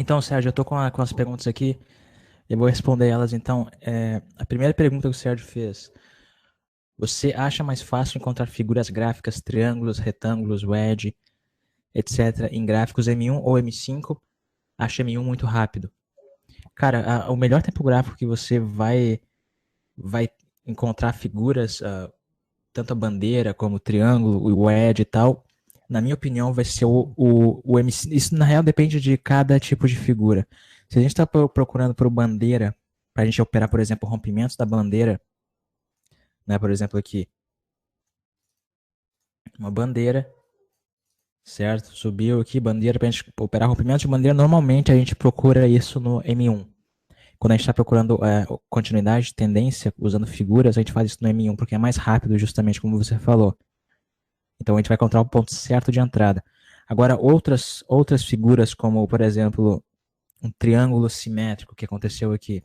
Então, Sérgio, eu tô com as perguntas aqui, eu vou responder elas. Então, a primeira pergunta que o Sérgio fez: você acha mais fácil encontrar figuras gráficas, triângulos, retângulos, wedge, etc., em gráficos M1 ou M5? Acha M1 muito rápido? Cara, o melhor tempo gráfico que você vai encontrar figuras, tanto a bandeira como o triângulo, o wedge e tal, na minha opinião, vai ser o MC. Isso, na real, depende de cada tipo de figura. Se a gente está procurando por bandeira, para a gente operar, por exemplo, rompimentos da bandeira, né, por exemplo, aqui, uma bandeira, certo? Subiu aqui, bandeira, para a gente operar rompimentos de bandeira, normalmente a gente procura isso no M1. Quando a gente está procurando continuidade de tendência, usando figuras, a gente faz isso no M1, porque é mais rápido, justamente como você falou. Então a gente vai encontrar o ponto certo de entrada. Agora, outras figuras, como, por exemplo, um triângulo simétrico que aconteceu aqui.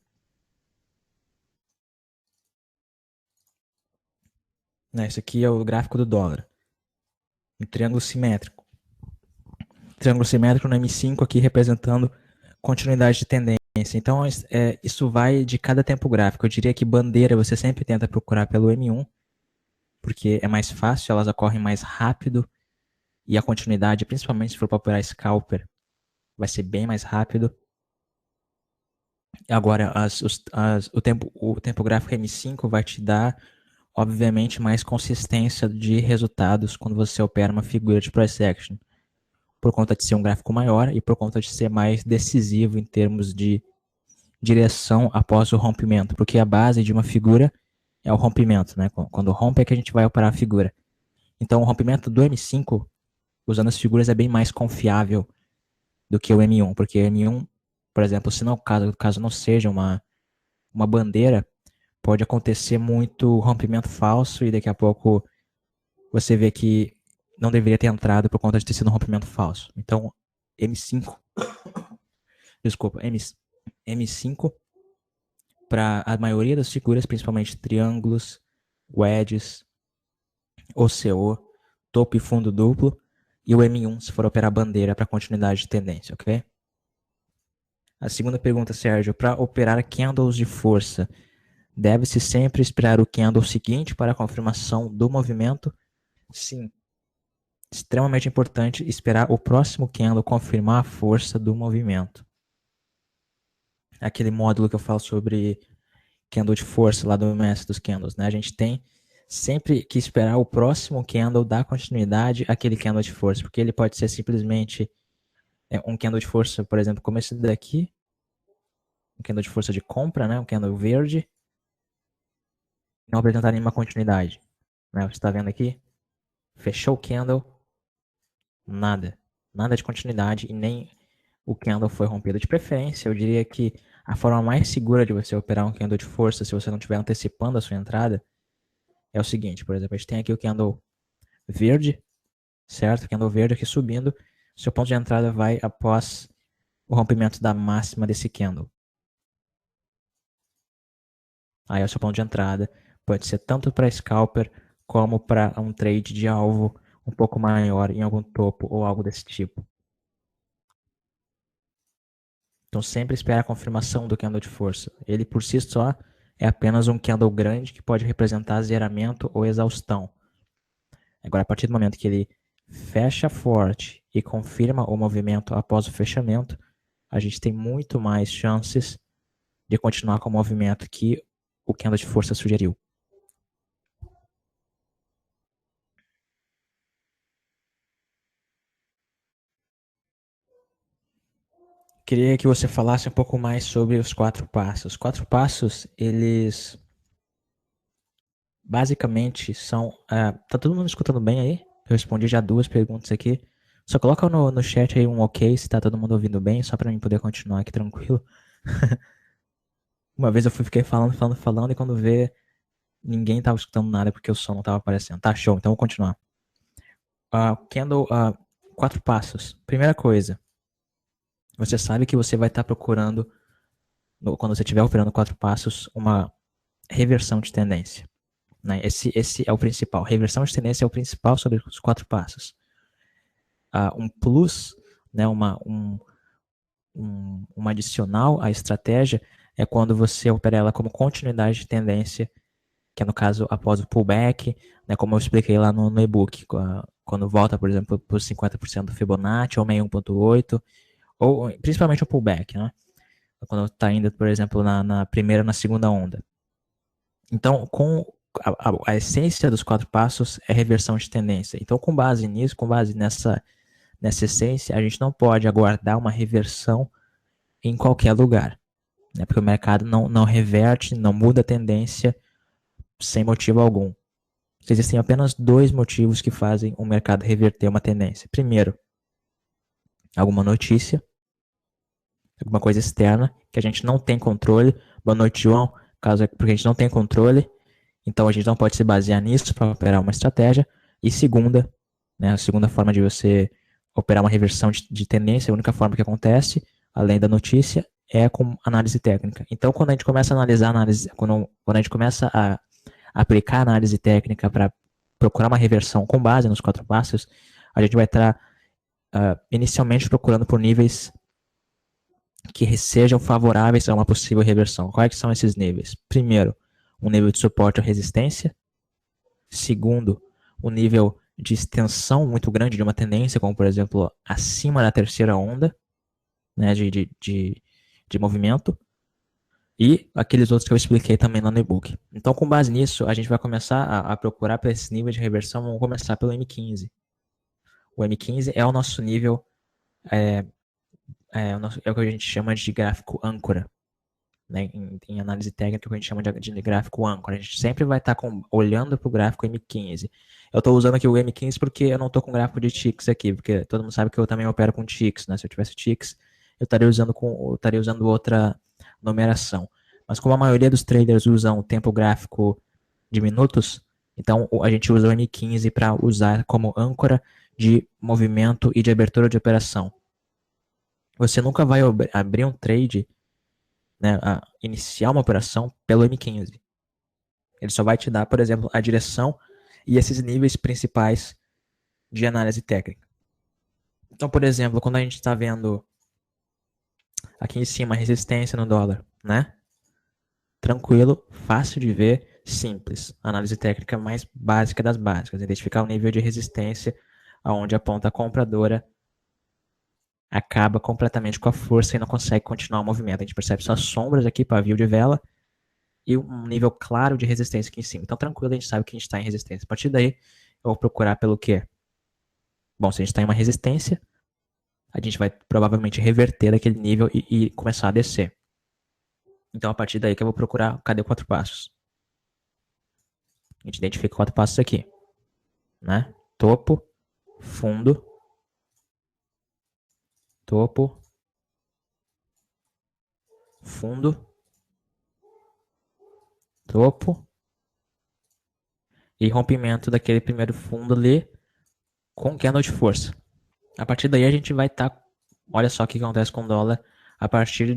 Né, esse aqui é o gráfico do dólar. Um triângulo simétrico. Triângulo simétrico no M5 aqui representando continuidade de tendência. Então, isso vai de cada tempo gráfico. Eu diria que bandeira você sempre tenta procurar pelo M1, porque é mais fácil, elas ocorrem mais rápido, e a continuidade, principalmente se for para operar scalper, vai ser bem mais rápido. Agora, o tempo gráfico M5 vai te dar, obviamente, mais consistência de resultados quando você opera uma figura de price action, por conta de ser um gráfico maior e por conta de ser mais decisivo em termos de direção após o rompimento, porque a base de uma figura é o rompimento, né? Quando rompe é que a gente vai operar a figura. Então, o rompimento do M5, usando as figuras, é bem mais confiável do que o M1, porque o M1, por exemplo, se não caso não seja uma bandeira, pode acontecer muito rompimento falso e daqui a pouco você vê que não deveria ter entrado por conta de ter sido um rompimento falso. Então, M5, desculpa, M5 para a maioria das figuras, principalmente triângulos, wedges, OCO, topo e fundo duplo, e o M1 se for operar bandeira para continuidade de tendência, ok? A segunda pergunta, Sérgio, para operar candles de força, deve-se sempre esperar o candle seguinte para a confirmação do movimento? Sim. Extremamente importante esperar o próximo candle confirmar a força do movimento. Aquele módulo que eu falo sobre candle de força lá do mestre dos candles, né? A gente tem sempre que esperar o próximo candle dar continuidade àquele candle de força, porque ele pode ser simplesmente um candle de força, por exemplo, como esse daqui, um candle de força de compra, né? Um candle verde, não apresentar nenhuma continuidade, né? Você está vendo aqui? Fechou o candle, nada de continuidade e nem o candle foi rompido. De preferência, eu diria que a forma mais segura de você operar um candle de força, se você não estiver antecipando a sua entrada, é o seguinte, por exemplo, a gente tem aqui o candle verde, certo? O candle verde aqui subindo, seu ponto de entrada vai após o rompimento da máxima desse candle. Aí é o seu ponto de entrada, pode ser tanto para scalper como para um trade de alvo um pouco maior em algum topo ou algo desse tipo. Então sempre espere a confirmação do candle de força. Ele por si só é apenas um candle grande que pode representar zeramento ou exaustão. Agora, a partir do momento que ele fecha forte e confirma o movimento após o fechamento, a gente tem muito mais chances de continuar com o movimento que o candle de força sugeriu. Queria que você falasse um pouco mais sobre os 4 passos. Os 4 passos, eles basicamente são. Tá todo mundo escutando bem aí? Eu respondi já 2 perguntas aqui. Só coloca no chat aí um ok se tá todo mundo ouvindo bem, só pra mim poder continuar aqui tranquilo. Uma vez fiquei falando, e quando vê, ninguém tava escutando nada porque o som não tava aparecendo. Tá, show, então vou continuar. Candle, 4 passos. Primeira coisa, você sabe que você vai estar procurando, quando você estiver operando 4 passos, uma reversão de tendência. Né? Esse é o principal. Reversão de tendência é o principal sobre os 4 passos. Um plus, né, uma adicional à estratégia é quando você opera ela como continuidade de tendência, que é no caso após o pullback, né, como eu expliquei lá no e-book, quando volta, por exemplo, para os 50% do Fibonacci ou 61,8, ou principalmente o pullback, né? Quando está indo, por exemplo, na primeira ou na segunda onda. Então, a essência dos 4 passos é reversão de tendência. Então, com base nisso, com base nessa essência, a gente não pode aguardar uma reversão em qualquer lugar, né? Porque o mercado não reverte, não muda a tendência sem motivo algum. Existem apenas 2 motivos que fazem o mercado reverter uma tendência. Primeiro, alguma notícia, alguma coisa externa que a gente não tem controle. Boa noite, João. Caso é porque a gente não tem controle, então a gente não pode se basear nisso para operar uma estratégia. E segunda, né, a segunda forma de você operar uma reversão de tendência, a única forma que acontece, além da notícia, é com análise técnica. Então, quando a gente começa a analisar quando a gente começa a aplicar análise técnica para procurar uma reversão com base nos 4 passos, a gente vai estar inicialmente procurando por níveis que sejam favoráveis a uma possível reversão. Quais são esses níveis? Primeiro, um nível de suporte ou resistência. Segundo, um nível de extensão muito grande de uma tendência, como por exemplo, acima da terceira onda, né, de movimento. E aqueles outros que eu expliquei também lá no e-book. Então, com base nisso, a gente vai começar a procurar para esse nível de reversão. Vamos começar pelo M15. O M15 é o nosso nível, é o que a gente chama de gráfico âncora. Né, em análise técnica, que a gente chama de gráfico âncora. A gente sempre vai estar olhando para o gráfico M15. Eu estou usando aqui o M15 porque eu não estou com gráfico de ticks aqui, porque todo mundo sabe que eu também opero com ticks, né? Se eu tivesse ticks, eu estaria usando outra numeração. Mas como a maioria dos traders usam o tempo gráfico de minutos, então a gente usa o M15 para usar como âncora de movimento e de abertura de operação. Você nunca vai abrir um trade, né, iniciar uma operação pelo M15. Ele só vai te dar, por exemplo, a direção e esses níveis principais de análise técnica. Então, por exemplo, quando a gente está vendo aqui em cima a resistência no dólar, né? Tranquilo, fácil de ver, simples. Análise técnica mais básica das básicas. Identificar o nível de resistência aonde a ponta compradora acaba completamente com a força e não consegue continuar o movimento. A gente percebe só sombras aqui, pavio de vela, e um nível claro de resistência aqui em cima. Então, tranquilo, a gente sabe que a gente está em resistência. A partir daí, eu vou procurar pelo quê? Bom, se a gente está em uma resistência, a gente vai provavelmente reverter aquele nível e começar a descer. Então, a partir daí que eu vou procurar, cadê o 4 passos? A gente identifica 4 passos aqui, né? Topo, fundo, topo, fundo, topo e rompimento daquele primeiro fundo ali com candle de força. A partir daí a gente vai estar, olha só o que acontece com o dólar a partir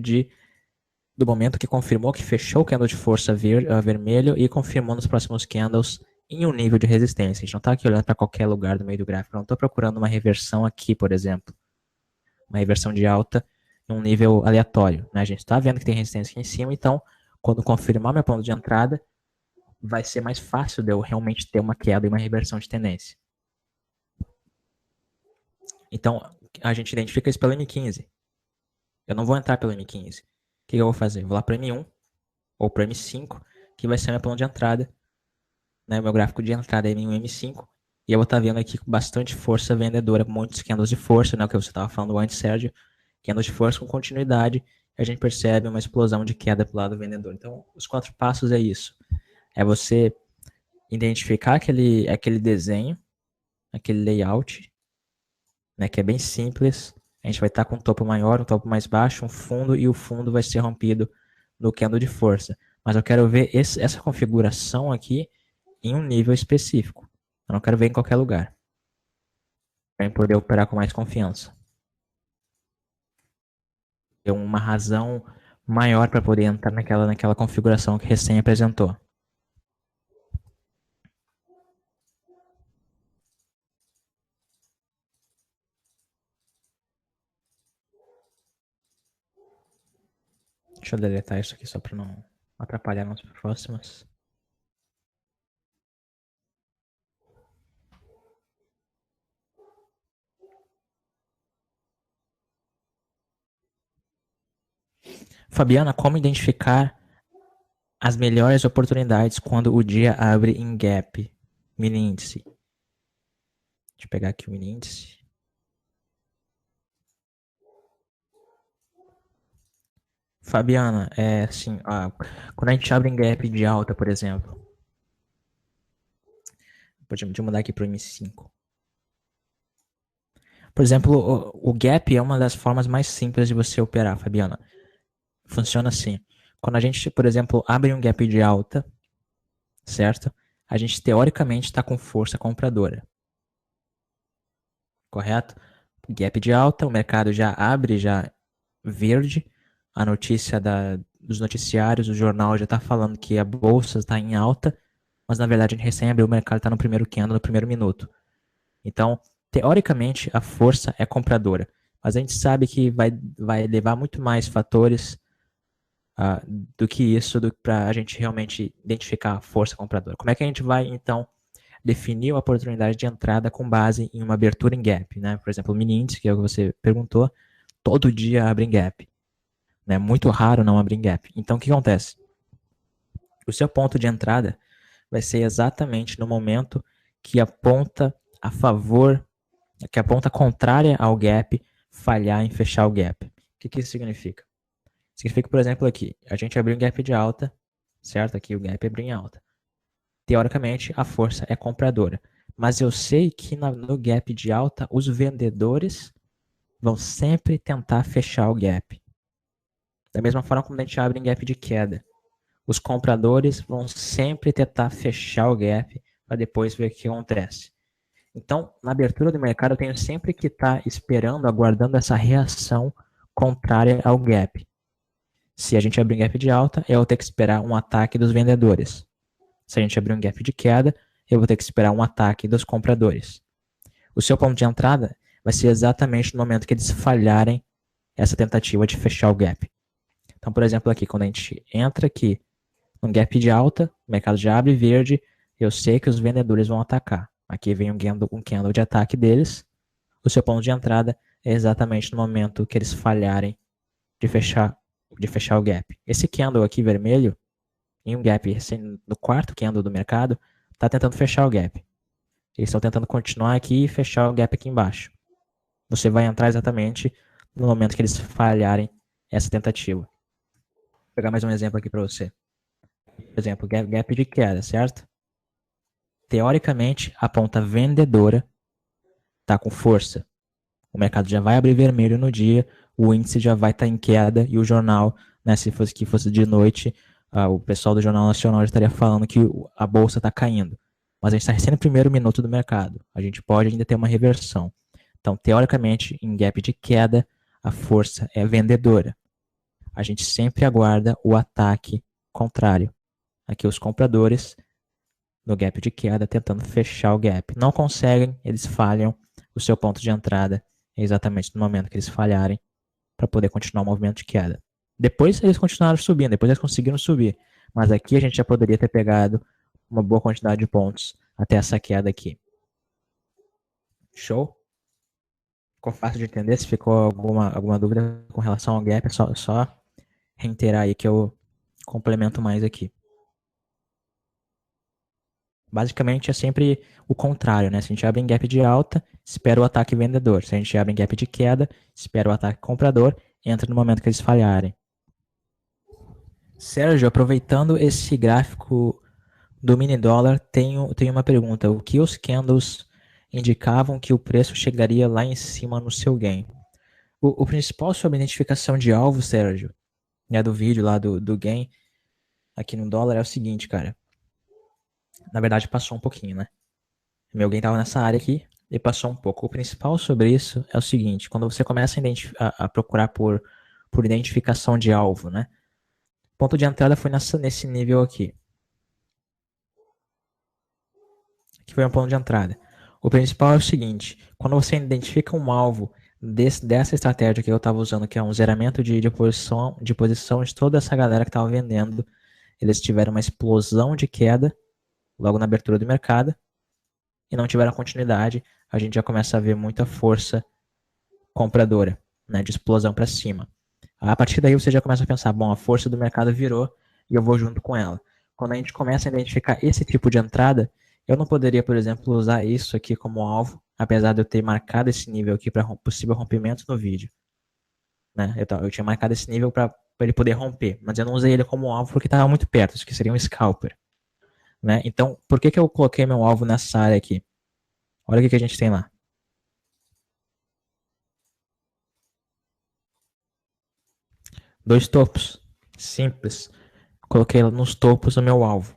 do momento que confirmou que fechou o candle de força vermelho e confirmou nos próximos candles em um nível de resistência. A gente não está aqui olhando para qualquer lugar do meio do gráfico, não estou procurando uma reversão aqui, por exemplo, uma reversão de alta em um nível aleatório. Né? A gente está vendo que tem resistência aqui em cima, então quando confirmar meu ponto de entrada, vai ser mais fácil de eu realmente ter uma queda e uma reversão de tendência. Então, a gente identifica isso pelo M15. Eu não vou entrar pelo M15. O que eu vou fazer? Eu vou lá para o M1 ou para o M5, que vai ser meu ponto de entrada. Né? Meu gráfico de entrada é em um M5. E eu vou estar vendo aqui com bastante força vendedora, muitos candles de força, né? O que você estava falando antes, Sérgio. Candles de força com continuidade. E a gente percebe uma explosão de queda para o lado vendedor. Então, os 4 passos é isso. É você identificar aquele desenho, aquele layout, né, que é bem simples. A gente vai estar com um topo maior, um topo mais baixo, um fundo, e o fundo vai ser rompido no candle de força. Mas eu quero ver essa configuração aqui em um nível específico. Eu não quero ver em qualquer lugar. Para poder operar com mais confiança. Ter uma razão maior para poder entrar naquela configuração que recém apresentou. Deixa eu deletar isso aqui só para não atrapalhar nas próximas. Fabiana, como identificar as melhores oportunidades quando o dia abre em gap? Mini índice. Deixa eu pegar aqui o mini índice. Fabiana, é assim, quando a gente abre em gap de alta, por exemplo. Deixa eu mudar aqui para o M5. Por exemplo, o gap é uma das formas mais simples de você operar, Fabiana. Funciona assim. Quando a gente, por exemplo, abre um gap de alta, certo? A gente teoricamente está com força compradora. Correto? Gap de alta, o mercado já abre já verde. A notícia dos noticiários, o jornal já está falando que a bolsa está em alta, mas na verdade a gente recém abriu, o mercado está no primeiro candle, no primeiro minuto. Então, teoricamente, a força é compradora, mas a gente sabe que vai levar muito mais fatores do que isso para a gente realmente identificar a força compradora. Como é que a gente vai, então, definir a oportunidade de entrada com base em uma abertura em gap? Né? Por exemplo, o mini índice, que é o que você perguntou, todo dia abre em gap. Né? Muito raro não abrir em gap. Então, o que acontece? O seu ponto de entrada vai ser exatamente no momento que a ponta a favor, que a ponta contrária ao gap falhar em fechar o gap. O que isso significa? Significa, por exemplo, aqui, a gente abriu um gap de alta, certo? Aqui o gap abriu em alta. Teoricamente, a força é compradora. Mas eu sei que no gap de alta, os vendedores vão sempre tentar fechar o gap. Da mesma forma como a gente abre em gap de queda. Os compradores vão sempre tentar fechar o gap para depois ver o que acontece. Então, na abertura do mercado, eu tenho sempre que estar esperando, aguardando essa reação contrária ao gap. Se a gente abrir um gap de alta, eu vou ter que esperar um ataque dos vendedores. Se a gente abrir um gap de queda, eu vou ter que esperar um ataque dos compradores. O seu ponto de entrada vai ser exatamente no momento que eles falharem essa tentativa de fechar o gap. Então, por exemplo, aqui, quando a gente entra aqui num gap de alta, o mercado já abre verde, eu sei que os vendedores vão atacar. Aqui vem um candle de ataque deles. O seu ponto de entrada é exatamente no momento que eles falharem de fechar o gap. Esse candle aqui vermelho, em um gap no quarto candle do mercado, está tentando fechar o gap. Eles estão tentando continuar aqui e fechar o gap aqui embaixo. Você vai entrar exatamente no momento que eles falharem essa tentativa. Vou pegar mais um exemplo aqui para você. Por exemplo, gap de queda, certo? Teoricamente, a ponta vendedora está com força. O mercado já vai abrir vermelho no dia, o índice já vai estar em queda e o jornal, né, se fosse de noite, o pessoal do Jornal Nacional já estaria falando que a bolsa está caindo. Mas a gente está recém no primeiro minuto do mercado. A gente pode ainda ter uma reversão. Então, teoricamente, em gap de queda, a força é vendedora. A gente sempre aguarda o ataque contrário. Aqui os compradores no gap de queda tentando fechar o gap. Não conseguem, eles falham. O seu ponto de entrada é exatamente no momento que eles falharem para poder continuar o movimento de queda. Depois eles continuaram subindo, depois eles conseguiram subir. Mas aqui a gente já poderia ter pegado uma boa quantidade de pontos até essa queda aqui. Show? Ficou fácil de entender? Se ficou alguma dúvida com relação ao gap, é só reiterar aí que eu complemento mais aqui. Basicamente é sempre o contrário, né? Se a gente abre em gap de alta, espera o ataque vendedor. Se a gente abre em gap de queda, espera o ataque comprador, entra no momento que eles falharem. Sérgio, aproveitando esse gráfico do mini dólar, tenho uma pergunta. O que os candles indicavam que o preço chegaria lá em cima no seu gain? O principal sobre identificação de alvo, Sérgio, né, do vídeo lá do gain aqui no dólar é o seguinte, cara. Na verdade, passou um pouquinho, né? Meu gain estava nessa área aqui e passou um pouco. O principal sobre isso é o seguinte: quando você começa a procurar por identificação de alvo, né? O ponto de entrada foi nesse nível aqui. Aqui foi um ponto de entrada. O principal é o seguinte: quando você identifica um alvo dessa estratégia que eu estava usando, que é um zeramento de posição de toda essa galera que estava vendendo, eles tiveram uma explosão de queda logo na abertura do mercado e não tiveram continuidade. A gente já começa a ver muita força compradora, né, de explosão para cima. A partir daí você já começa a pensar, bom, a força do mercado virou e eu vou junto com ela. Quando a gente começa a identificar esse tipo de entrada, eu não poderia, por exemplo, usar isso aqui como alvo, apesar de eu ter marcado esse nível aqui para possível rompimento no vídeo. Né? Eu tinha marcado esse nível para ele poder romper, mas eu não usei ele como alvo porque estava muito perto, isso que seria um scalper. Né? Então, por que eu coloquei meu alvo nessa área aqui? Olha o que a gente tem lá. Dois topos. Simples. Coloquei nos topos o meu alvo.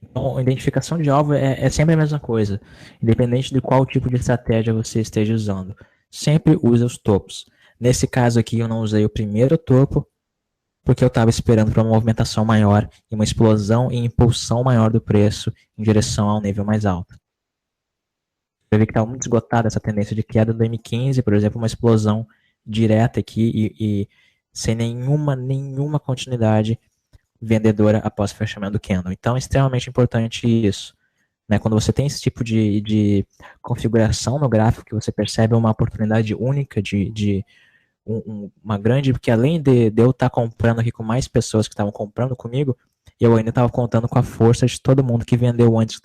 Então, a identificação de alvo é sempre a mesma coisa, independente de qual tipo de estratégia você esteja usando. Sempre use os topos. Nesse caso aqui, eu não usei o primeiro topo, porque eu estava esperando para uma movimentação maior e uma explosão e impulsão maior do preço em direção ao nível mais alto. Eu vi que estava muito esgotada essa tendência de queda do M15, por exemplo, uma explosão direta aqui e sem nenhuma continuidade vendedora após o fechamento do candle. Então é extremamente importante isso. Né? Quando você tem esse tipo de configuração no gráfico, que você percebe uma oportunidade única de uma grande, porque além de eu estar comprando aqui com mais pessoas que estavam comprando comigo, eu ainda estava contando com a força de todo mundo que vendeu antes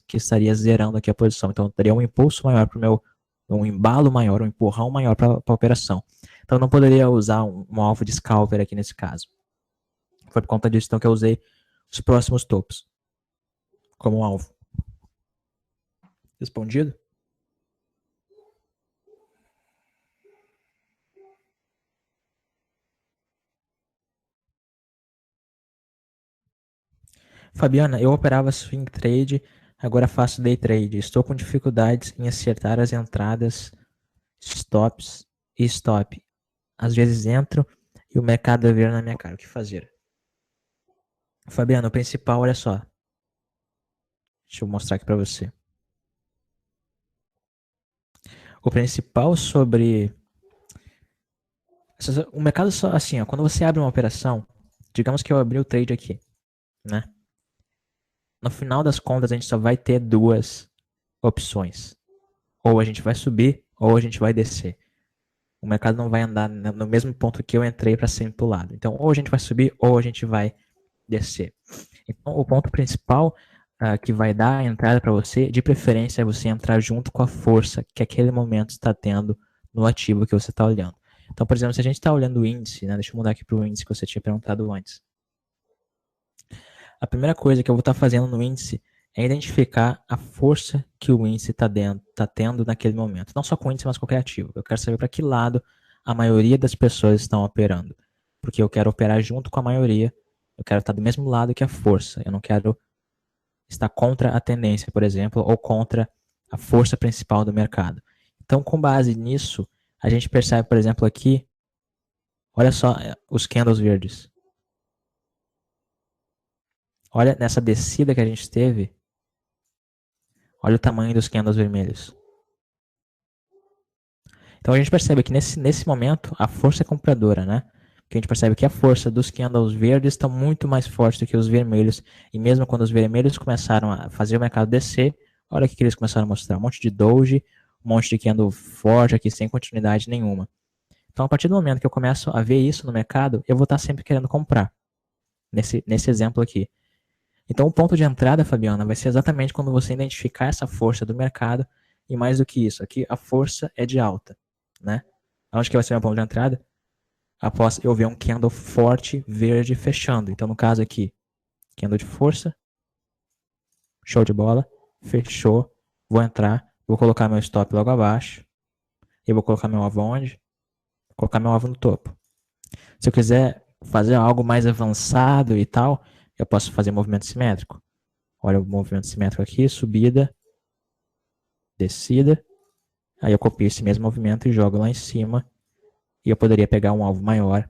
que estaria zerando aqui a posição. Então teria um impulso maior para o meu, um embalo maior, um empurrão maior para a operação. Então eu não poderia usar um alvo de scalper aqui nesse caso. Foi por conta disso então, que eu usei os próximos topos como alvo. Respondido? Fabiana, eu operava swing trade, agora faço day trade. Estou com dificuldades em acertar as entradas, stops e stop. Às vezes entro e o mercado vira na minha cara. O que fazer? Fabiana, o principal, olha só. Deixa eu mostrar aqui para você. O principal sobre o mercado só assim, ó, quando você abre uma operação, digamos que eu abri o trade aqui, né? No final das contas, a gente só vai ter duas opções. Ou a gente vai subir, ou a gente vai descer. O mercado não vai andar no mesmo ponto que eu entrei para ser pro lado. Então, ou a gente vai subir, ou a gente vai descer. Então, o ponto principal que vai dar a entrada para você, de preferência, é você entrar junto com a força que aquele momento está tendo no ativo que você está olhando. Então, por exemplo, se a gente está olhando o índice, né, deixa eu mudar aqui para o índice que você tinha perguntado antes. A primeira coisa que eu vou estar fazendo no índice é identificar a força que o índice está tendo naquele momento. Não só com o índice, mas qualquer ativo. Eu quero saber para que lado a maioria das pessoas estão operando. Porque eu quero operar junto com a maioria. Eu quero estar do mesmo lado que a força. Eu não quero estar contra a tendência, por exemplo, ou contra a força principal do mercado. Então, com base nisso, a gente percebe, por exemplo, aqui, olha só os candles verdes. Olha nessa descida que a gente teve, olha o tamanho dos candles vermelhos. Então a gente percebe que nesse momento a força é compradora, né? Que a gente percebe que a força dos candles verdes está muito mais forte do que os vermelhos. E mesmo quando os vermelhos começaram a fazer o mercado descer, olha o que eles começaram a mostrar. Um monte de doji, um monte de candle forte aqui sem continuidade nenhuma. Então a partir do momento que eu começo a ver isso no mercado, eu vou estar sempre querendo comprar. Nesse exemplo aqui. Então o ponto de entrada, Fabiana, vai ser exatamente quando você identificar essa força do mercado. E mais do que isso, aqui a força é de alta, né? Onde que vai ser o ponto de entrada? Após eu ver um candle forte verde fechando. Então, no caso aqui, candle de força, show de bola, fechou, vou entrar, vou colocar meu stop logo abaixo, e vou colocar meu alvo onde? Vou colocar meu alvo no topo. Se eu quiser fazer algo mais avançado e tal, eu posso fazer movimento simétrico. Olha o movimento simétrico aqui, subida, descida, aí eu copio esse mesmo movimento e jogo lá em cima, e eu poderia pegar um alvo maior,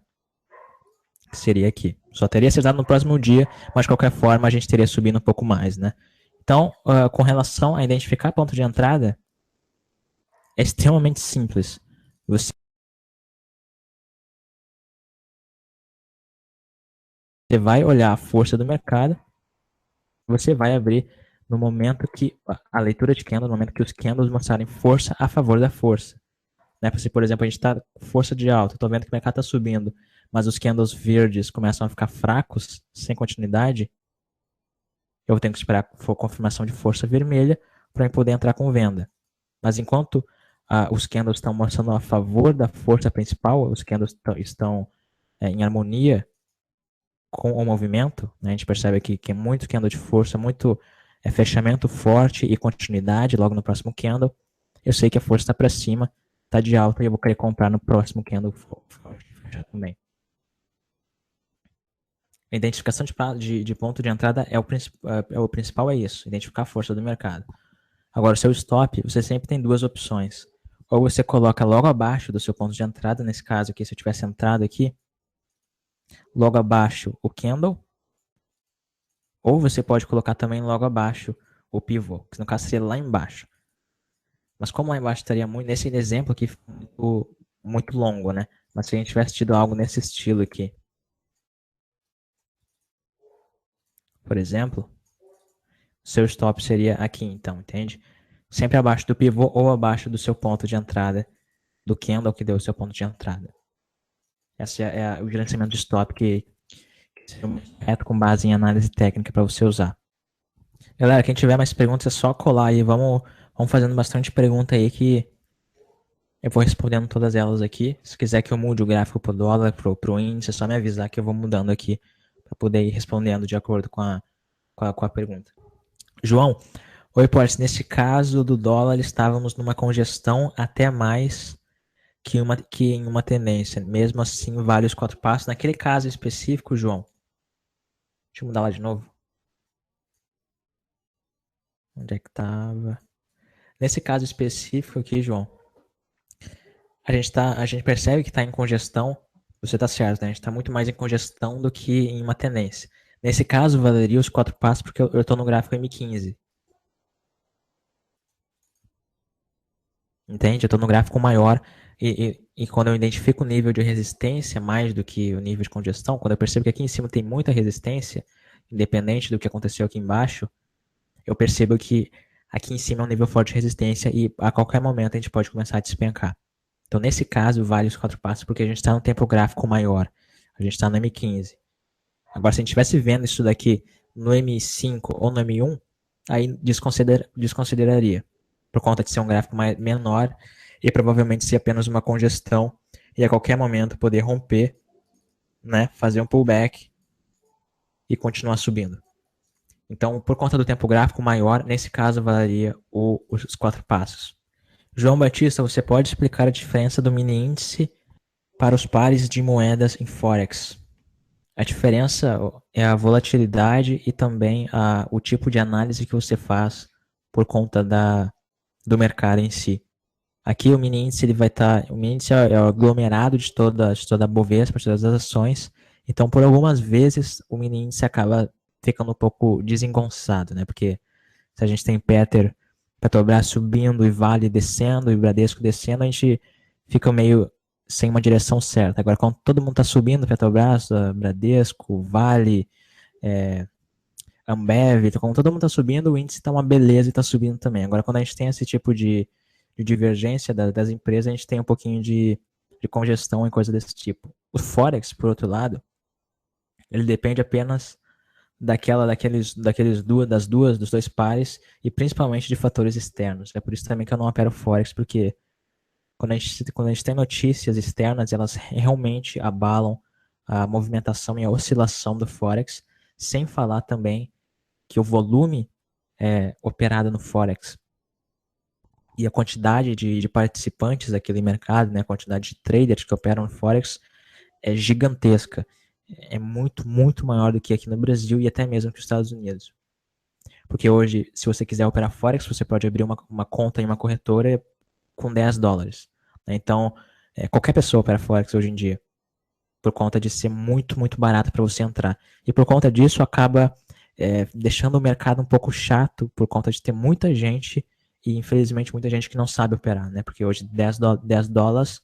que seria aqui. Só teria acertado no próximo dia, mas de qualquer forma a gente teria subindo um pouco mais, né? Então, com relação a identificar ponto de entrada, é extremamente simples. Você vai olhar a força do mercado, você vai abrir no momento que a leitura de candle, no momento que os candles mostrarem força a favor da força. Né? Se, por exemplo, a gente está com força de alta, estou vendo que o mercado está subindo, mas os candles verdes começam a ficar fracos, sem continuidade, eu tenho que esperar a confirmação de força vermelha para poder entrar com venda. Mas enquanto os candles estão mostrando a favor da força principal, os candles estão em harmonia com o movimento, né? A gente percebe aqui que é muito candle de força, muito fechamento forte e continuidade logo no próximo candle. Eu sei que a força está para cima, está de alta e eu vou querer comprar no próximo candle também. A identificação de ponto de entrada o principal é isso, identificar a força do mercado. Agora, o seu stop, você sempre tem duas opções. Ou você coloca logo abaixo do seu ponto de entrada, nesse caso aqui, se eu tivesse entrado aqui, logo abaixo o candle, ou você pode colocar também logo abaixo o pivô, que no caso seria lá embaixo. Mas como lá embaixo estaria muito, nesse exemplo aqui, muito longo, né? Mas se a gente tivesse tido algo nesse estilo aqui, por exemplo, seu stop seria aqui então, entende? Sempre abaixo do pivô ou abaixo do seu ponto de entrada, do candle que deu o seu ponto de entrada. Esse é o gerenciamento de stop que seria correto com base em análise técnica para você usar. Galera, quem tiver mais perguntas é só colar aí. Vamos fazendo bastante pergunta aí que eu vou respondendo todas elas aqui. Se quiser que eu mude o gráfico pro dólar, pro índice, é só me avisar que eu vou mudando aqui para poder ir respondendo de acordo com a pergunta. João, oi, Portes. Nesse caso do dólar, estávamos numa congestão até mais que em uma tendência. Mesmo assim, vale os 4 passos. Naquele caso específico, João, deixa eu mudar lá de novo. Onde é que estava? Nesse caso específico aqui, João, a gente percebe que está em congestão. Você está certo, né? A gente está muito mais em congestão do que em uma tendência. Nesse caso, valeria os 4 passos porque eu estou no gráfico M15. Entende? Eu estou no gráfico maior e quando eu identifico o nível de resistência mais do que o nível de congestão, quando eu percebo que aqui em cima tem muita resistência, independente do que aconteceu aqui embaixo, eu percebo que aqui em cima é um nível forte de resistência e a qualquer momento a gente pode começar a despencar. Então, nesse caso, vale os 4 passos porque a gente está no tempo gráfico maior. A gente está no M15. Agora, se a gente estivesse vendo isso daqui no M5 ou no M1, aí desconsideraria. Por conta de ser um gráfico menor e provavelmente ser apenas uma congestão e a qualquer momento poder romper, né, fazer um pullback e continuar subindo. Então, por conta do tempo gráfico maior, nesse caso valeria os 4 passos. João Batista, você pode explicar a diferença do mini índice para os pares de moedas em Forex? A diferença é a volatilidade e também o tipo de análise que você faz por conta do mercado em si. Aqui o mini índice ele vai estar, o mini índice é o aglomerado de toda a Bovespa, de todas as ações. Então, por algumas vezes, o mini índice acaba ficando um pouco desengonçado, né? Porque se a gente tem Petrobras subindo e Vale descendo e Bradesco descendo, a gente fica meio sem uma direção certa. Agora, quando todo mundo está subindo, Petrobras, Bradesco, Vale, Ambev, quando todo mundo está subindo, o índice está uma beleza e está subindo também. Agora, quando a gente tem esse tipo de divergência das empresas, a gente tem um pouquinho de congestão e coisa desse tipo. O Forex, por outro lado, ele depende apenas dos dois pares e principalmente de fatores externos. É por isso também que eu não opero Forex, porque quando a gente tem notícias externas, elas realmente abalam a movimentação e a oscilação do Forex, sem falar também que o volume operado no Forex e a quantidade de participantes daquele mercado, né, a quantidade de traders que operam no Forex é gigantesca. É muito, muito maior do que aqui no Brasil e até mesmo que nos Estados Unidos. Porque hoje, se você quiser operar Forex, você pode abrir uma conta em uma corretora com $10. Então, qualquer pessoa opera Forex hoje em dia, por conta de ser muito, muito barato para você entrar. E por conta disso, acaba deixando o mercado um pouco chato, por conta de ter muita gente e infelizmente muita gente que não sabe operar, né? Porque hoje 10 dólares,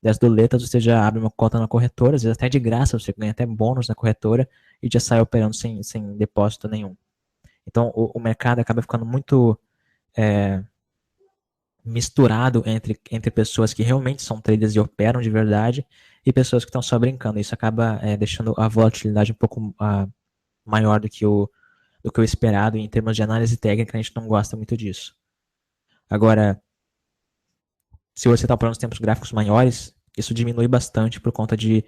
10 doletas, você já abre uma conta na corretora, às vezes até de graça, você ganha até bônus na corretora e já sai operando sem depósito nenhum. Então o mercado acaba ficando muito misturado entre pessoas que realmente são traders e operam de verdade e pessoas que estão só brincando. Isso acaba deixando a volatilidade um pouco maior do que o esperado. E em termos de análise técnica, a gente não gosta muito disso. Agora, se você está operando os tempos gráficos maiores, isso diminui bastante por conta de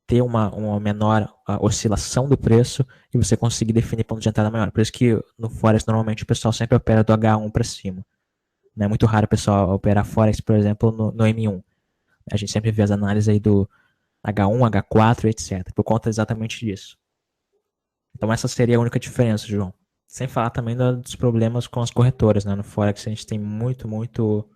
ter uma menor oscilação do preço e você conseguir definir ponto de entrada maior. Por isso que no Forex normalmente o pessoal sempre opera do H1 para cima. É muito raro o pessoal operar Forex, por exemplo, no M1. A gente sempre vê as análises aí do H1, H4, etc. Por conta exatamente disso. Então essa seria a única diferença, João. Sem falar também dos problemas com as corretoras, né? No Forex a gente tem muito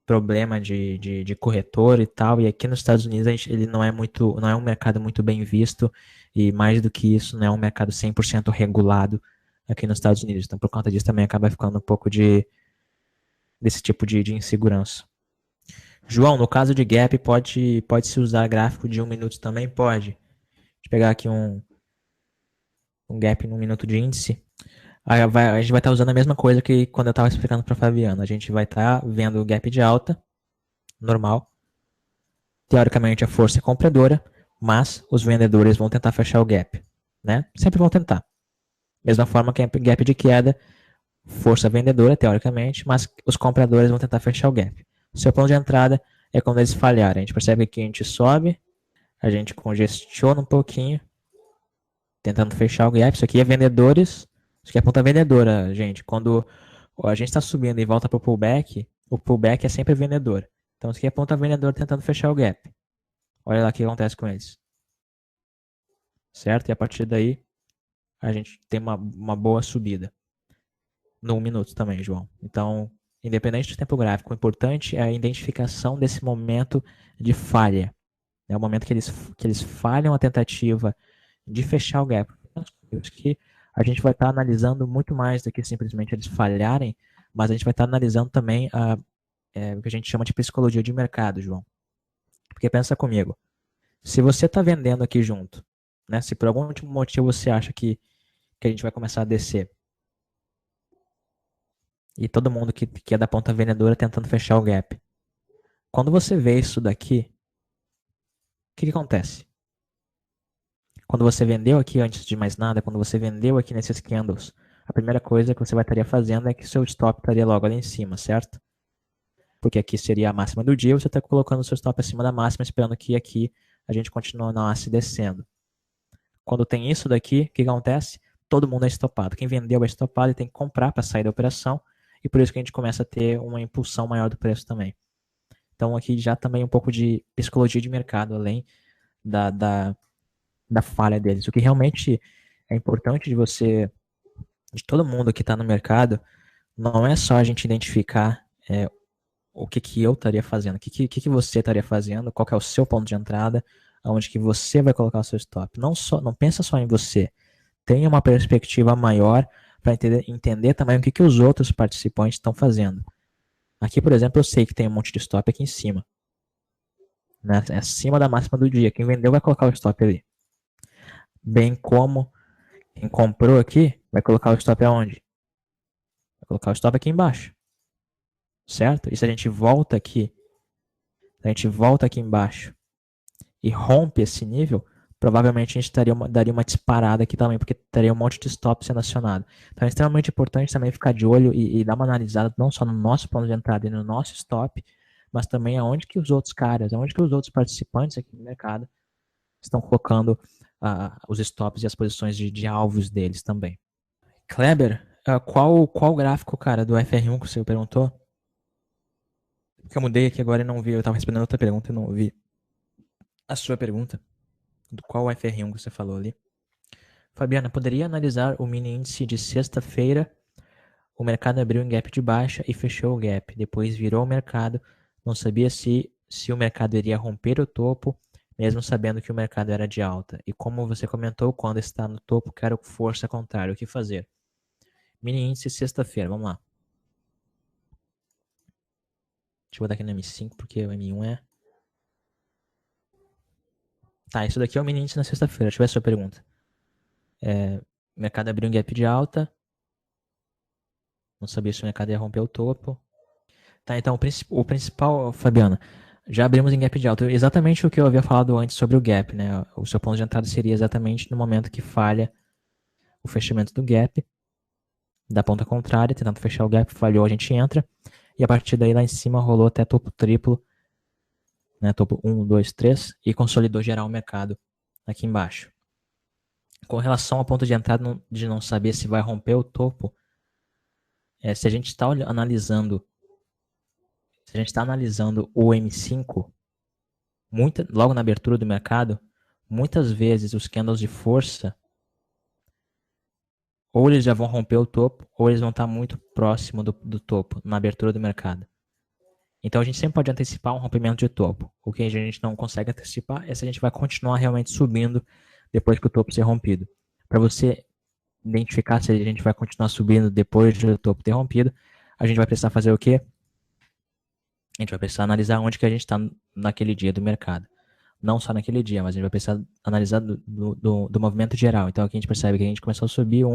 problema de corretor e tal. E aqui nos Estados Unidos ele não é um mercado muito bem visto. E mais do que isso, não é um mercado 100% regulado aqui nos Estados Unidos. Então por conta disso também acaba ficando um pouco desse tipo de insegurança. João, no caso de gap, pode-se usar gráfico de 1 minuto também? Pode. Deixa eu pegar aqui um gap em 1 minuto de índice. A gente vai estar usando a mesma coisa que quando eu estava explicando para Fabiana. A gente vai estar vendo o gap de alta, normal. Teoricamente a força é compradora, mas os vendedores vão tentar fechar o gap, né? Sempre vão tentar. Mesma forma que gap de queda, força vendedora, teoricamente, mas os compradores vão tentar fechar o gap. O seu ponto de entrada é quando eles falharem. A gente percebe que a gente sobe, a gente congestiona um pouquinho, tentando fechar o gap. Isso aqui é vendedores, isso aqui é ponta vendedora, gente. Quando a gente está subindo e volta para o pullback é sempre vendedor. Então isso aqui é ponta vendedora tentando fechar o gap. Olha lá o que acontece com eles. Certo? E a partir daí a gente tem uma boa subida. No 1 minuto também, João. Então, independente do tempo gráfico, o importante é a identificação desse momento de falha. É o momento que eles falham a tentativa de fechar o gap. Que a gente vai estar analisando muito mais do que simplesmente eles falharem, mas a gente vai estar analisando também o que a gente chama de psicologia de mercado, João. Porque pensa comigo, se você está vendendo aqui junto, né, se por algum motivo você acha que a gente vai começar a descer, e todo mundo que é da ponta vendedora tentando fechar o gap, quando você vê isso daqui, o que acontece? Quando você vendeu aqui, antes de mais nada, quando você vendeu aqui nesses candles, a primeira coisa que você vai estaria fazendo é que seu stop estaria logo ali em cima, certo? Porque aqui seria a máxima do dia, você está colocando o seu stop acima da máxima, esperando que aqui a gente continuasse descendo. Quando tem isso daqui, o que acontece? Todo mundo é estopado. Quem vendeu é estopado e tem que comprar para sair da operação, e por isso que a gente começa a ter uma impulsão maior do preço também. Então aqui já também um pouco de psicologia de mercado, além da falha deles. O que realmente é importante de todo mundo que está no mercado, não é só a gente identificar o que eu estaria fazendo, o que você estaria fazendo, qual é o seu ponto de entrada, aonde que você vai colocar o seu stop. Não pensa só em você. Tenha uma perspectiva maior para entender também o que os outros participantes estão fazendo. Aqui, por exemplo, eu sei que tem um monte de stop aqui em cima. Né? É acima da máxima do dia. Quem vendeu vai colocar o stop ali. Bem como quem comprou aqui vai colocar o stop aonde? Vai colocar o stop aqui embaixo. Certo? E se a gente volta aqui embaixo e rompe esse nível, provavelmente a gente daria uma disparada aqui também, porque teria um monte de stop sendo acionado. Então é extremamente importante também ficar de olho e dar uma analisada não só no nosso ponto de entrada e no nosso stop, mas também aonde que os outros caras, aonde que os outros participantes aqui do mercado estão colocando os stops e as posições de alvos deles também. Kleber, qual gráfico, cara, do FR1 que você perguntou? Porque eu mudei aqui agora e não vi, eu estava respondendo outra pergunta e não vi a sua pergunta. Do qual FR1 que você falou ali? Fabiana, poderia analisar o mini índice de sexta-feira? O mercado abriu em gap de baixa e fechou o gap. Depois virou o mercado. Não sabia se o mercado iria romper o topo, mesmo sabendo que o mercado era de alta. E como você comentou, quando está no topo, quero força contrária. O que fazer? Mini índice sexta-feira, vamos lá. Deixa eu botar aqui no M5, porque o M1 é... Tá, isso daqui é o mini índice na sexta-feira. Deixa eu ver a sua pergunta. O mercado abriu um gap de alta. Não sabia se o mercado ia romper o topo. Tá, então o principal, Fabiana, já abrimos em gap de alta. Exatamente o que eu havia falado antes sobre o gap, né? O seu ponto de entrada seria exatamente no momento que falha o fechamento do gap, da ponta contrária, tentando fechar o gap, falhou, a gente entra. E a partir daí lá em cima rolou até topo triplo, né? Topo 1, 2, 3 e consolidou geral o mercado aqui embaixo. Com relação ao ponto de entrada de não saber se vai romper o topo, se a gente está analisando o M5, logo na abertura do mercado, muitas vezes os candles de força, ou eles já vão romper o topo, ou eles vão estar muito próximo do topo, na abertura do mercado. Então a gente sempre pode antecipar um rompimento de topo. O que a gente não consegue antecipar é se a gente vai continuar realmente subindo depois que o topo ser rompido. Para você identificar se a gente vai continuar subindo depois do topo ter rompido, a gente vai precisar fazer o quê? A gente vai precisar analisar onde que a gente está naquele dia do mercado. Não só naquele dia, mas a gente vai precisar analisar do movimento geral. Então aqui a gente percebe que a gente começou a subir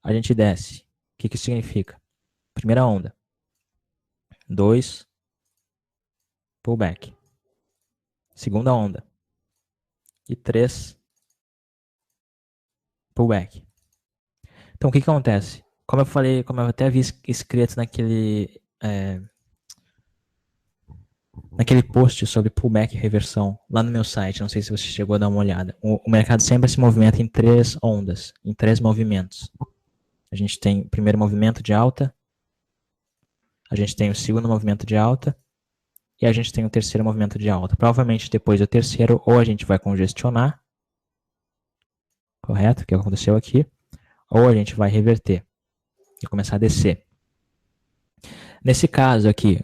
a gente desce. O que isso significa? Primeira onda. 2, pullback. Segunda onda. E 3, pullback. Então o que acontece? Como eu falei, como eu até vi escrito naquele post sobre pullback e reversão lá no meu site, não sei se você chegou a dar uma olhada. O mercado sempre se movimenta em 3 ondas, em 3 movimentos. A gente tem o primeiro movimento de alta, a gente tem o segundo movimento de alta e a gente tem o terceiro movimento de alta. Provavelmente depois do terceiro, ou a gente vai congestionar, correto? O que aconteceu aqui, ou a gente vai reverter e começar a descer. Nesse caso aqui,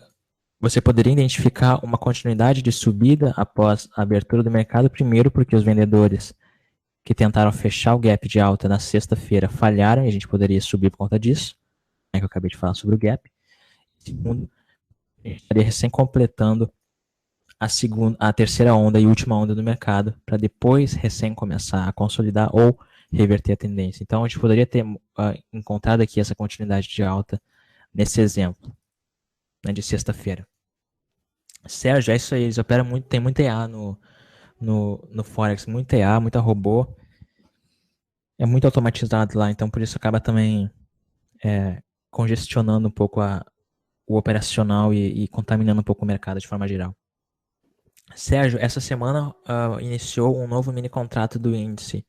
você poderia identificar uma continuidade de subida após a abertura do mercado, primeiro porque os vendedores que tentaram fechar o gap de alta na sexta-feira falharam e a gente poderia subir por conta disso, que eu acabei de falar sobre o gap. Segundo, a gente estaria recém completando a terceira onda e última onda do mercado para depois recém começar a consolidar ou reverter a tendência. Então a gente poderia ter encontrado aqui essa continuidade de alta nesse exemplo, né, de sexta-feira. Sérgio, é isso aí, eles operam muito, tem muita EA no Forex, muita EA, muita robô, é muito automatizado lá, então por isso acaba também congestionando um pouco o operacional e contaminando um pouco o mercado de forma geral. Sérgio, essa semana iniciou um novo mini contrato do índice.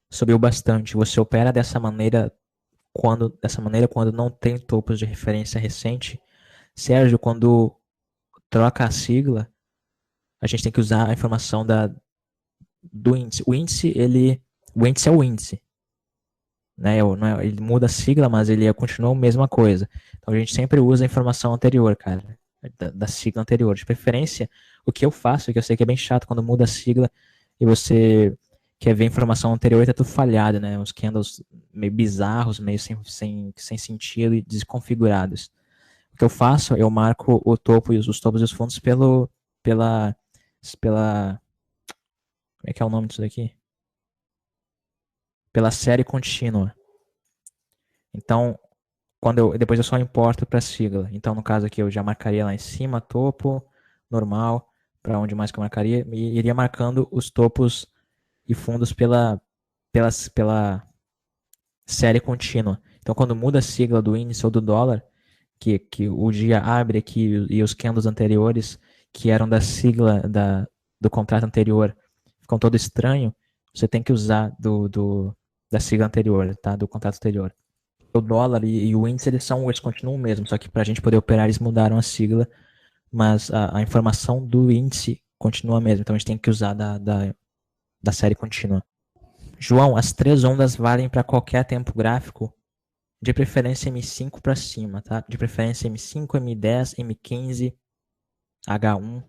Subiu bastante. Você opera dessa maneira quando não tem topos de referência recente. Sérgio, quando troca a sigla, a gente tem que usar a informação do índice. O índice é o índice. Né? Ele muda a sigla, mas ele continua a mesma coisa. Então a gente sempre usa a informação anterior, cara, da sigla anterior. De preferência, o que eu faço, que eu sei que é bem chato quando muda a sigla e você quer ver a informação anterior e tá tudo falhado, né? Uns candles meio bizarros, meio sem sentido e desconfigurados. O que eu faço, eu marco o topo e os topos e os fundos pela como é que é o nome disso daqui? Pela série contínua. Então, depois eu só importo para a sigla. Então, no caso aqui, eu já marcaria lá em cima, topo, normal, para onde mais que eu marcaria, e iria marcando os topos e fundos pela série contínua. Então, quando muda a sigla do índice ou do dólar, que o dia abre aqui e os candles anteriores, que eram da sigla do contrato anterior, ficam todo estranho, você tem que usar da sigla anterior, tá? Do contrato anterior. O dólar e o índice eles continuam o mesmo, só que para a gente poder operar eles mudaram a sigla, mas a informação do índice continua a mesma, então a gente tem que usar da série contínua. João, as 3 ondas valem para qualquer tempo gráfico, de preferência M5 para cima, tá? De preferência M5, M10, M15, H1.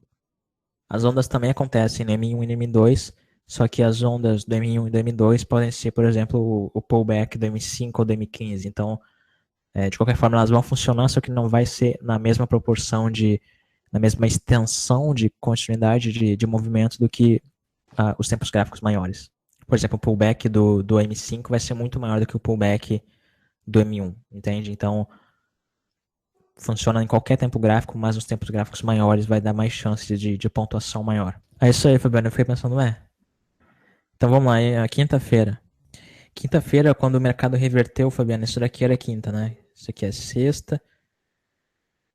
As ondas também acontecem no M1 e no M2, Só que as ondas do M1 e do M2 podem ser, por exemplo, o pullback do M5 ou do M15. Então, de qualquer forma, elas vão funcionar, só que não vai ser na mesma proporção na mesma extensão de continuidade de movimento do que os tempos gráficos maiores. Por exemplo, o pullback do M5 vai ser muito maior do que o pullback do M1, entende? Então, funciona em qualquer tempo gráfico, mas nos tempos gráficos maiores vai dar mais chance de pontuação maior. É isso aí, Fabiano. Eu fiquei pensando, então vamos lá, a quinta-feira. Quinta-feira, quando o mercado reverteu, Fabiano, isso daqui era quinta, né? Isso aqui é sexta,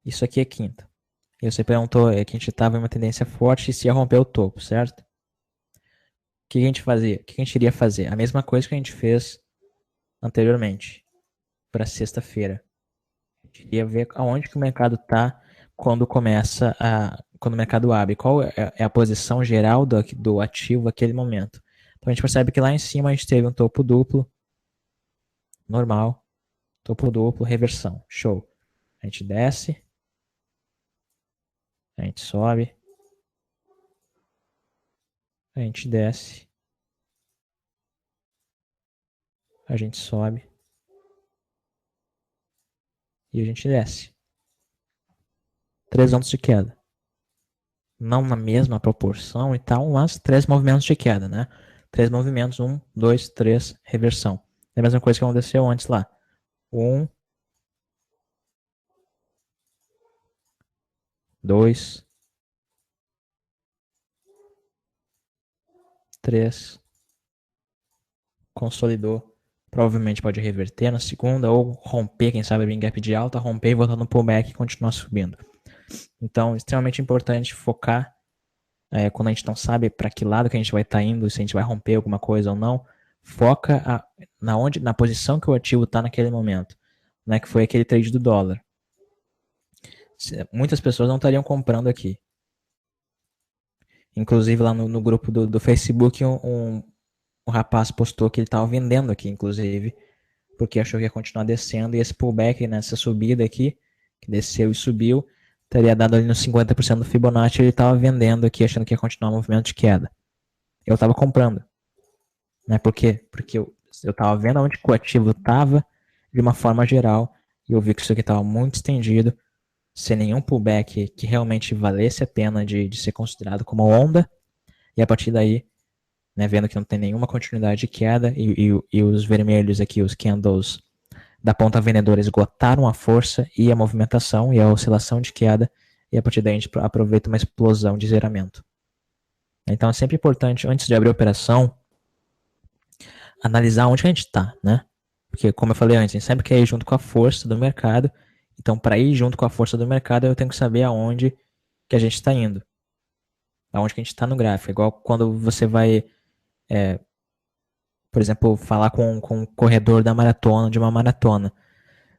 isso aqui é quinta. E você perguntou que a gente estava em uma tendência forte e se ia romper o topo, certo? O que a gente fazia? O que a gente iria fazer? A mesma coisa que a gente fez anteriormente, para sexta-feira. A gente iria ver aonde que o mercado está quando o mercado abre. Qual é a posição geral do ativo naquele momento. Então a gente percebe que lá em cima a gente teve um topo duplo, normal, topo duplo, reversão. Show. A gente desce, a gente sobe, a gente desce, a gente sobe e a gente desce. 3 ondas de queda. Não na mesma proporção e tal, mas 3 movimentos de queda, né? 3 movimentos, 1, 2, 3, reversão. É a mesma coisa que aconteceu antes lá. 1, 2, 3, consolidou. Provavelmente pode reverter na segunda ou romper, quem sabe abrir em gap de alta, romper e voltar no pullback e continuar subindo. Então, extremamente importante focar quando a gente não sabe para que lado que a gente vai estar indo, se a gente vai romper alguma coisa ou não, foca na posição que o ativo está naquele momento, né, que foi aquele trade do dólar. Muitas pessoas não estariam comprando aqui. Inclusive lá no grupo do Facebook, um rapaz postou que ele estava vendendo aqui, inclusive, porque achou que ia continuar descendo, e esse pullback, nessa subida aqui, que desceu e subiu, teria dado ali nos 50% do Fibonacci, ele estava vendendo aqui, achando que ia continuar o movimento de queda. Eu estava comprando. Né? Por quê? Porque eu estava vendo onde o ativo estava de uma forma geral, e eu vi que isso aqui estava muito estendido, sem nenhum pullback que realmente valesse a pena de ser considerado como onda, e a partir daí, né, vendo que não tem nenhuma continuidade de queda, e os vermelhos aqui, os candles da ponta vendedora esgotaram a força e a movimentação e a oscilação de queda, e a partir daí a gente aproveita uma explosão de zeramento. Então é sempre importante, antes de abrir a operação, analisar onde a gente está, né? Porque, como eu falei antes, a gente sempre quer ir junto com a força do mercado. Então, para ir junto com a força do mercado, eu tenho que saber aonde que a gente está indo. Aonde que a gente está no gráfico. Igual quando você vai, por exemplo, falar com um corredor da maratona, de uma maratona.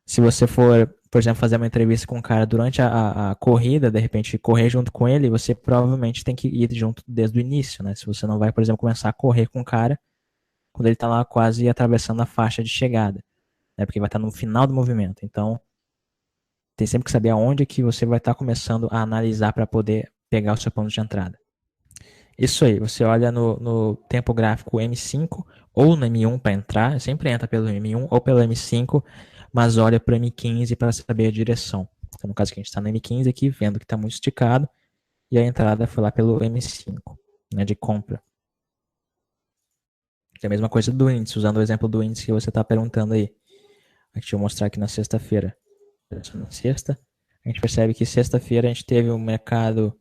Se você for, por exemplo, fazer uma entrevista com um cara durante a corrida, de repente correr junto com ele, você provavelmente tem que ir junto desde o início, né? Se você não vai, por exemplo, começar a correr com o cara quando ele está lá quase atravessando a faixa de chegada, né? Porque vai estar no final do movimento. Então, tem sempre que saber aonde que você vai estar começando a analisar para poder pegar o seu ponto de entrada. Isso aí, você olha no tempo gráfico M5 ou no M1 para entrar, sempre entra pelo M1 ou pelo M5, mas olha para o M15 para saber a direção. Então, no caso que a gente está no M15 aqui, vendo que está muito esticado, e a entrada foi lá pelo M5, né, de compra. Que é a mesma coisa do índice, usando o exemplo do índice que você está perguntando aí. Deixa eu mostrar aqui na sexta-feira. Na sexta, a gente percebe que sexta-feira a gente teve um mercado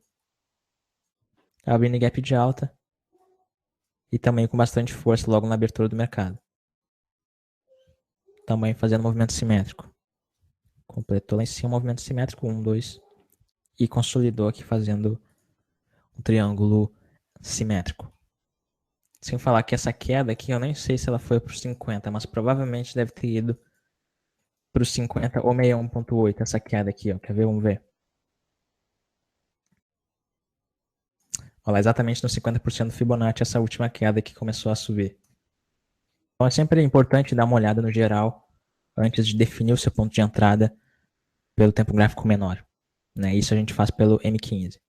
abrindo gap de alta e também com bastante força logo na abertura do mercado. Também fazendo movimento simétrico. Completou lá em cima o movimento simétrico, 1, 2, e consolidou aqui fazendo um triângulo simétrico. Sem falar que essa queda aqui, eu nem sei se ela foi para os 50, mas provavelmente deve ter ido para os 50 ou 61.8, essa queda aqui, ó. Quer ver? Vamos ver. Olha lá, exatamente no 50% do Fibonacci, essa última queda que começou a subir. Então é sempre importante dar uma olhada no geral antes de definir o seu ponto de entrada pelo tempo gráfico menor. Né? Isso a gente faz pelo M15.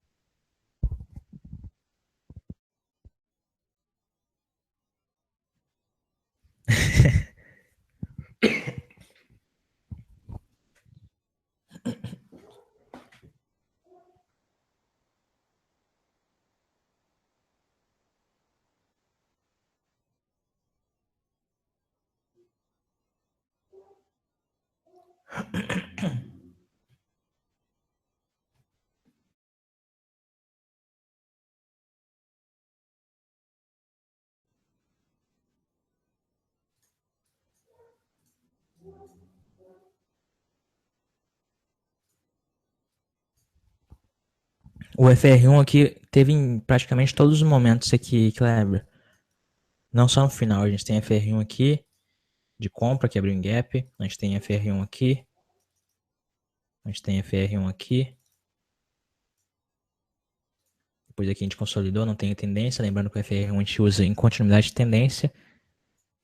O FR1 aqui teve em praticamente todos os momentos aqui, Kleber. Não só no final, a gente tem FR1 aqui, de compra, que abriu em gap. A gente tem FR1 aqui. A gente tem FR1 aqui. Depois aqui a gente consolidou, não tem tendência. Lembrando que o FR1 a gente usa em continuidade de tendência.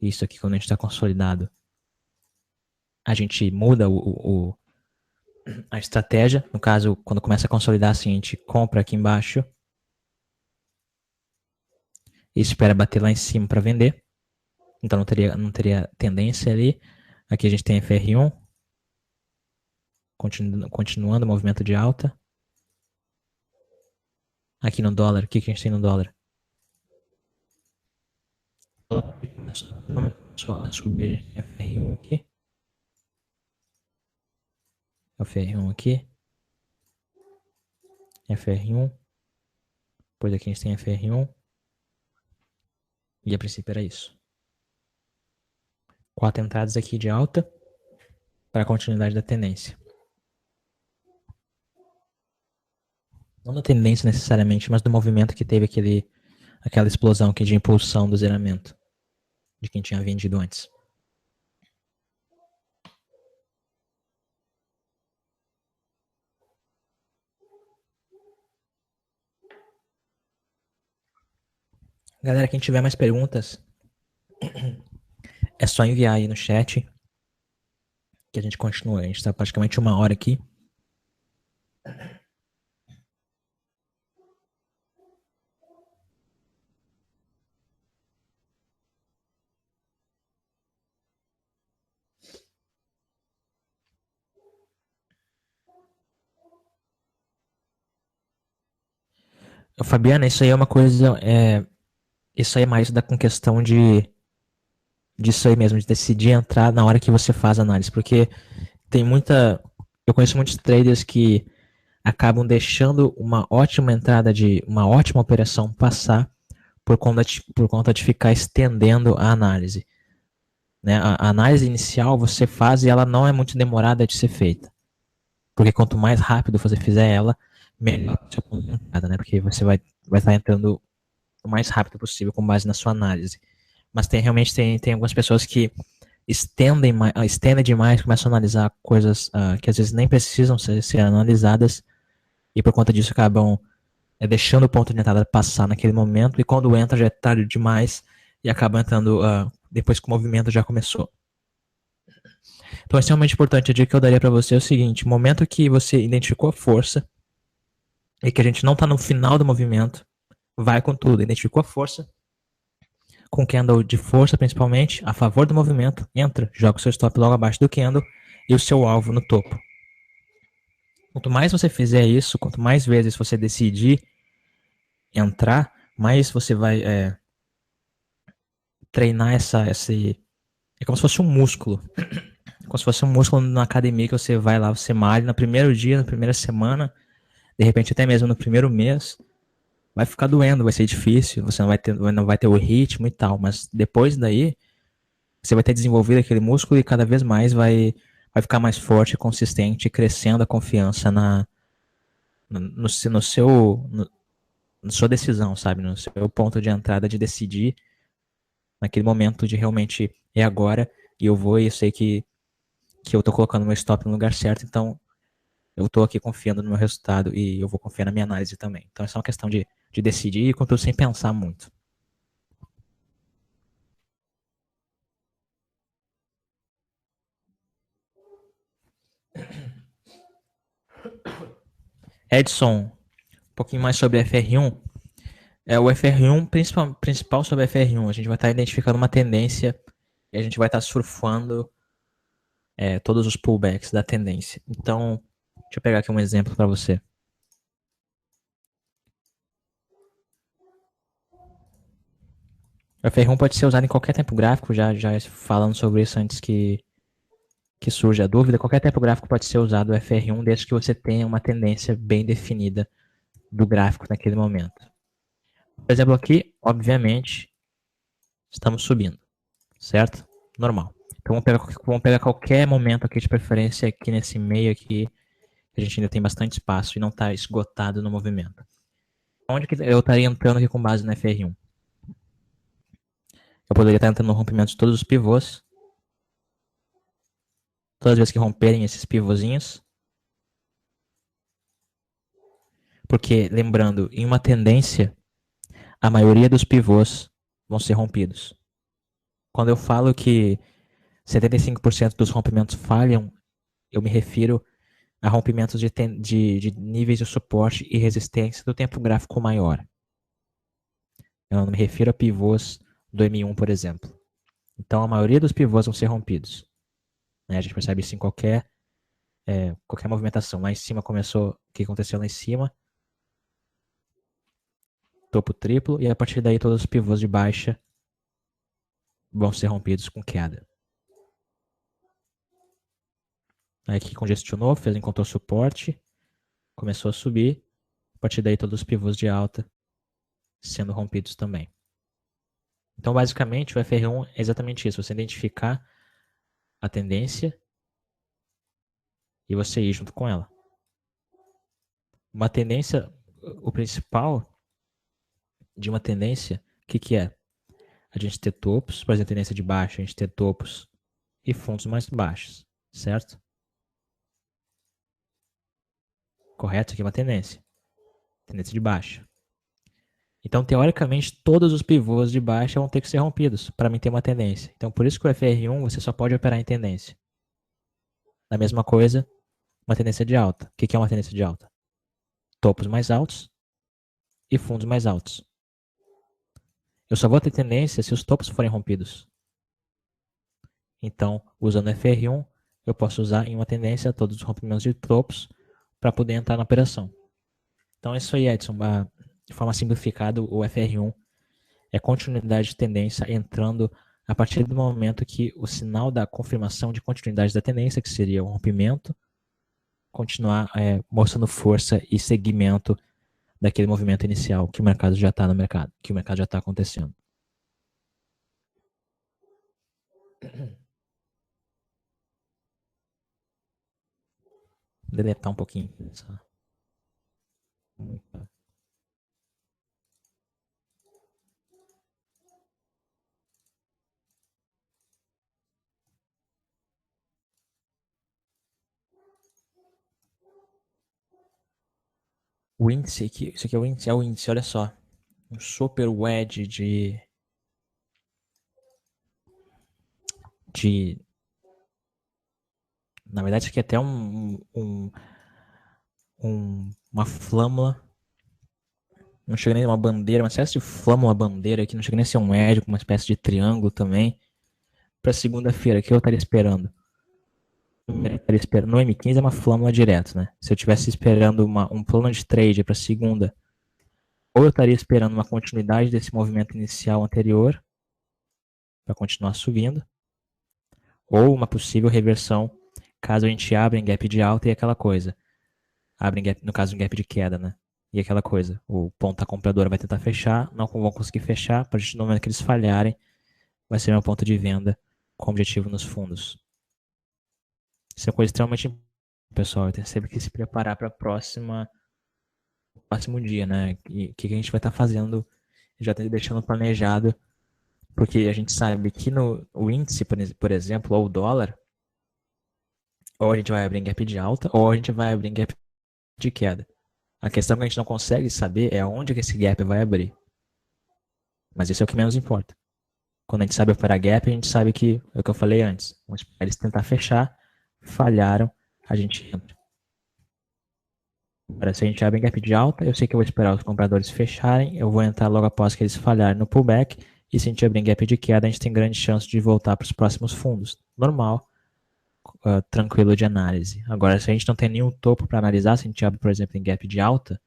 Isso aqui quando a gente está consolidado, a gente muda a estratégia. No caso, quando começa a consolidar assim, a gente compra aqui embaixo. E espera bater lá em cima para vender. Então não teria tendência ali. Aqui a gente tem FR1. Continuando o movimento de alta. Aqui no dólar, o que a gente tem no dólar? Só subir FR1 aqui. FR1 aqui. FR1. Depois aqui a gente tem FR1. E a princípio era isso. 4 entradas aqui de alta para a continuidade da tendência. Não da tendência necessariamente, mas do movimento que teve aquela explosão aqui de impulsão do zeramento de quem tinha vendido antes. Galera, quem tiver mais perguntas, é só enviar aí no chat que a gente continua. A gente está praticamente 1 hora aqui. Fabiana, isso aí é uma coisa. Isso aí é mais com questão disso aí mesmo, de decidir entrar na hora que você faz a análise. Porque tem muita. Eu conheço muitos traders que acabam deixando uma ótima entrada de uma ótima operação passar por conta de ficar estendendo a análise. Né? A análise inicial você faz e ela não é muito demorada de ser feita. Porque quanto mais rápido você fizer ela, melhor a sua entrada, né? Porque você vai estar entrando o mais rápido possível com base na sua análise. Mas realmente tem algumas pessoas que estendem demais, começam a analisar coisas que às vezes nem precisam ser analisadas e por conta disso acabam deixando o ponto de entrada passar naquele momento e quando entra já é tarde demais e acaba entrando depois que o movimento já começou. Então é extremamente importante. A dica que eu daria para você é o seguinte: no momento que você identificou a força e que a gente não está no final do movimento, vai com tudo. Identificou a força, com candle de força principalmente, a favor do movimento, entra, joga o seu stop logo abaixo do candle e o seu alvo no topo. Quanto mais você fizer isso, quanto mais vezes você decidir entrar, mais você vai treinar esse... É como se fosse um músculo. É como se fosse um músculo na academia que você vai lá, você malha no primeiro dia, na primeira semana, de repente até mesmo no primeiro mês, vai ficar doendo, vai ser difícil, você não vai ter o ritmo e tal, mas depois daí, você vai ter desenvolvido aquele músculo e cada vez mais vai ficar mais forte, consistente, crescendo a confiança na sua decisão, sabe? No seu ponto de entrada de decidir naquele momento de realmente é agora e eu vou e eu sei que eu tô colocando meu stop no lugar certo, então eu tô aqui confiando no meu resultado e eu vou confiar na minha análise também. Então é só uma questão de decidir e contudo sem pensar muito. Edson, um pouquinho mais sobre FR1. O FR1, principal sobre FR1, a gente vai estar identificando uma tendência e a gente vai estar surfando todos os pullbacks da tendência. Então, deixa eu pegar aqui um exemplo para você. O FR1 pode ser usado em qualquer tempo gráfico, já falando sobre isso antes que surja a dúvida. Qualquer tempo gráfico pode ser usado o FR1 desde que você tenha uma tendência bem definida do gráfico naquele momento. Por exemplo, aqui, obviamente, estamos subindo, certo? Normal. Então vamos pegar qualquer momento aqui de preferência aqui nesse meio aqui, que a gente ainda tem bastante espaço e não está esgotado no movimento. Onde que eu estaria entrando aqui com base no FR1? Eu poderia estar entrando no rompimento de todos os pivôs. Todas as vezes que romperem esses pivôzinhos. Porque, lembrando, em uma tendência, a maioria dos pivôs vão ser rompidos. Quando eu falo que 75% dos rompimentos falham, eu me refiro a rompimentos de níveis de suporte e resistência do tempo gráfico maior. Eu não me refiro a pivôs do M1, por exemplo. Então, a maioria dos pivôs vão ser rompidos. A gente percebe isso em qualquer movimentação. Lá em cima começou, o que aconteceu lá em cima? Topo triplo, e a partir daí todos os pivôs de baixa vão ser rompidos com queda. Aí aqui congestionou, encontrou suporte, começou a subir, a partir daí todos os pivôs de alta sendo rompidos também. Então, basicamente, o FR1 é exatamente isso, você identificar a tendência e você ir junto com ela. Uma tendência, o principal de uma tendência, o que é? A gente ter topos, por exemplo, tendência de baixa, a gente ter topos e fundos mais baixos, certo? Correto? Isso aqui é uma tendência de baixa. Então, teoricamente, todos os pivôs de baixa vão ter que ser rompidos para mim ter uma tendência. Então, por isso que o FR1 você só pode operar em tendência. Da mesma coisa, uma tendência de alta. O que é uma tendência de alta? Topos mais altos e fundos mais altos. Eu só vou ter tendência se os topos forem rompidos. Então, usando FR1, eu posso usar em uma tendência todos os rompimentos de topos para poder entrar na operação. Então é isso aí, Edson. De forma simplificada, o FR1 é continuidade de tendência entrando a partir do momento que o sinal da confirmação de continuidade da tendência, que seria o rompimento, continuar mostrando força e seguimento daquele movimento inicial que o mercado já está no mercado, que o mercado já está acontecendo. Vou deletar um pouquinho. O índice aqui, isso aqui é o índice, olha só. Um super wedge na verdade, isso aqui é até uma flâmula. Não chega nem a uma bandeira, uma espécie de flâmula bandeira aqui. Não chega nem a ser um wedge, com uma espécie de triângulo também. Para segunda-feira, que eu estaria esperando? No M15 é uma flâmula direto, né? Se eu tivesse esperando um plano de trade para segunda, ou eu estaria esperando uma continuidade desse movimento inicial anterior para continuar subindo, ou uma possível reversão caso a gente abra em gap de alta e aquela coisa. Abre em gap, no caso um gap de queda, né? E aquela coisa, o ponto da compradora vai tentar fechar, não vão conseguir fechar, a partir do momento que eles falharem, vai ser meu ponto de venda com objetivo nos fundos. Isso é uma coisa extremamente importante, pessoal. Tem sempre que se preparar para o próximo dia, né? E o que a gente vai estar fazendo, já deixando planejado, porque a gente sabe que o índice, por exemplo, ou o dólar, ou a gente vai abrir em gap de alta, ou a gente vai abrir em gap de queda. A questão que a gente não consegue saber é aonde que esse gap vai abrir. Mas isso é o que menos importa. Quando a gente sabe operar gap, a gente sabe que é o que eu falei antes. Vamos esperar eles tentar fechar, falharam, a gente entra. Agora, se a gente abre em gap de alta, eu sei que eu vou esperar os compradores fecharem, eu vou entrar logo após que eles falharem no pullback E se a gente abrir em gap de queda, a gente tem grande chance de voltar para os próximos fundos. Normal, tranquilo de análise. Agora, se a gente não tem nenhum topo para analisar, se a gente abre, por exemplo, em gap de alta,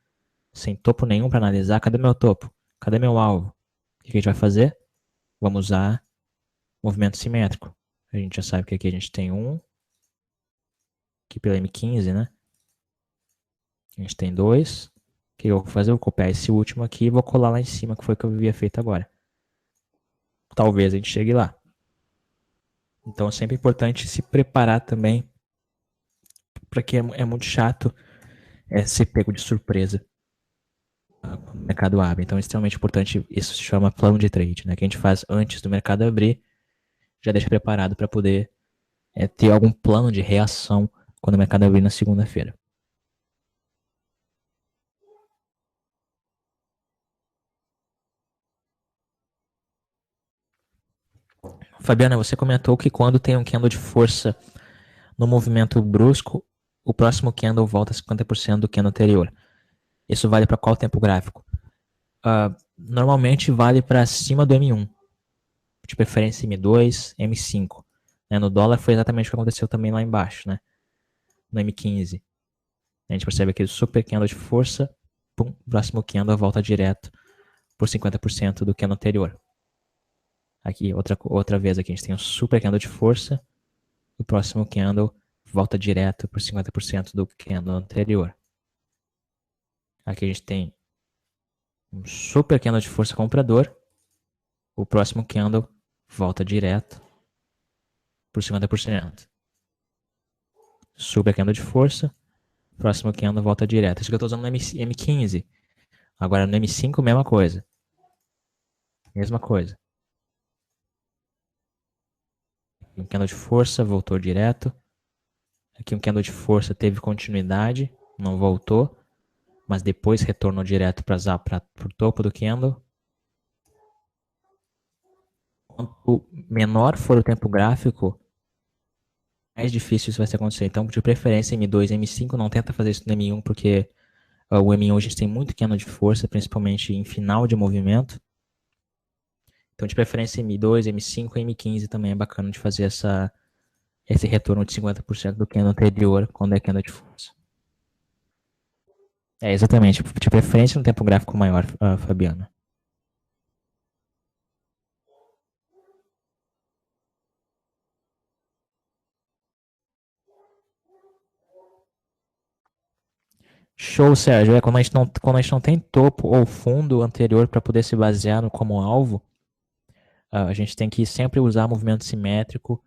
sem topo nenhum para analisar, cadê meu topo? Cadê meu alvo? O que a gente vai fazer? Vamos usar movimento simétrico. A gente já sabe que aqui a gente tem um, aqui pela M15, né? A gente tem dois. O que eu vou fazer? Eu vou copiar esse último aqui e vou colar lá em cima, que foi o que eu havia feito agora. Talvez a gente chegue lá. Então é sempre importante se preparar também, porque é muito chato ser pego de surpresa quando o mercado abre. Então é extremamente importante, isso se chama plano de trade, né? Que a gente faz antes do mercado abrir, já deixa preparado para poder ter algum plano de reação quando o mercado abrir na segunda-feira. Fabiana, você comentou que quando tem um candle de força no movimento brusco, o próximo candle volta 50% do candle anterior. Isso vale para qual tempo gráfico? Normalmente vale para cima do M1, de preferência M2, M5. Né? No dólar foi exatamente o que aconteceu também lá embaixo, né? No M15. A gente percebe aquele super candle de força, pum, próximo candle volta direto por 50% do candle anterior. Aqui, outra vez aqui, a gente tem um super candle de força, o próximo candle volta direto por 50% do candle anterior. Aqui a gente tem um super candle de força comprador, o próximo candle volta direto por 50%. Super candle de força, próximo candle volta direto. Isso que eu estou usando no M15. Agora no M5, mesma coisa. Mesma coisa. Um candle de força, voltou direto. Aqui um candle de força teve continuidade, não voltou, mas depois retornou direto para o topo do candle. Quanto menor for o tempo gráfico, mais difícil isso vai acontecer. Então, de preferência, M2 e M5, não tenta fazer isso no M1, porque o M1 a gente tem muito candle de força, principalmente em final de movimento. Então, de preferência, M2, M5 e M15 também é bacana de fazer esse retorno de 50% do candle anterior, quando é candle de força. Exatamente. De preferência no tempo gráfico maior, Fabiana. Show, Sérgio. Quando a gente não tem topo ou fundo anterior para poder se basear no como alvo, a gente tem que sempre usar movimento simétrico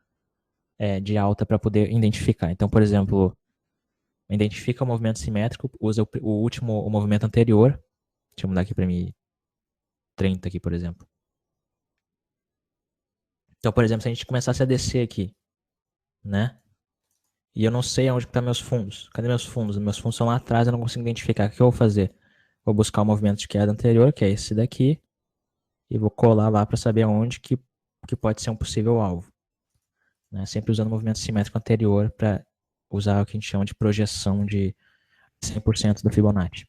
de alta para poder identificar. Então, por exemplo, identifica o movimento simétrico, usa o movimento anterior. Deixa eu mudar aqui para mim 30 aqui, por exemplo. Então, por exemplo, se a gente começasse a descer aqui, né? E eu não sei onde estão meus fundos. Cadê meus fundos? Meus fundos estão lá atrás, eu não consigo identificar. O que eu vou fazer? Vou buscar o movimento de queda anterior, que é esse daqui, e vou colar lá para saber onde que pode ser um possível alvo. Né? Sempre usando o movimento simétrico anterior para usar o que a gente chama de projeção de 100% do Fibonacci.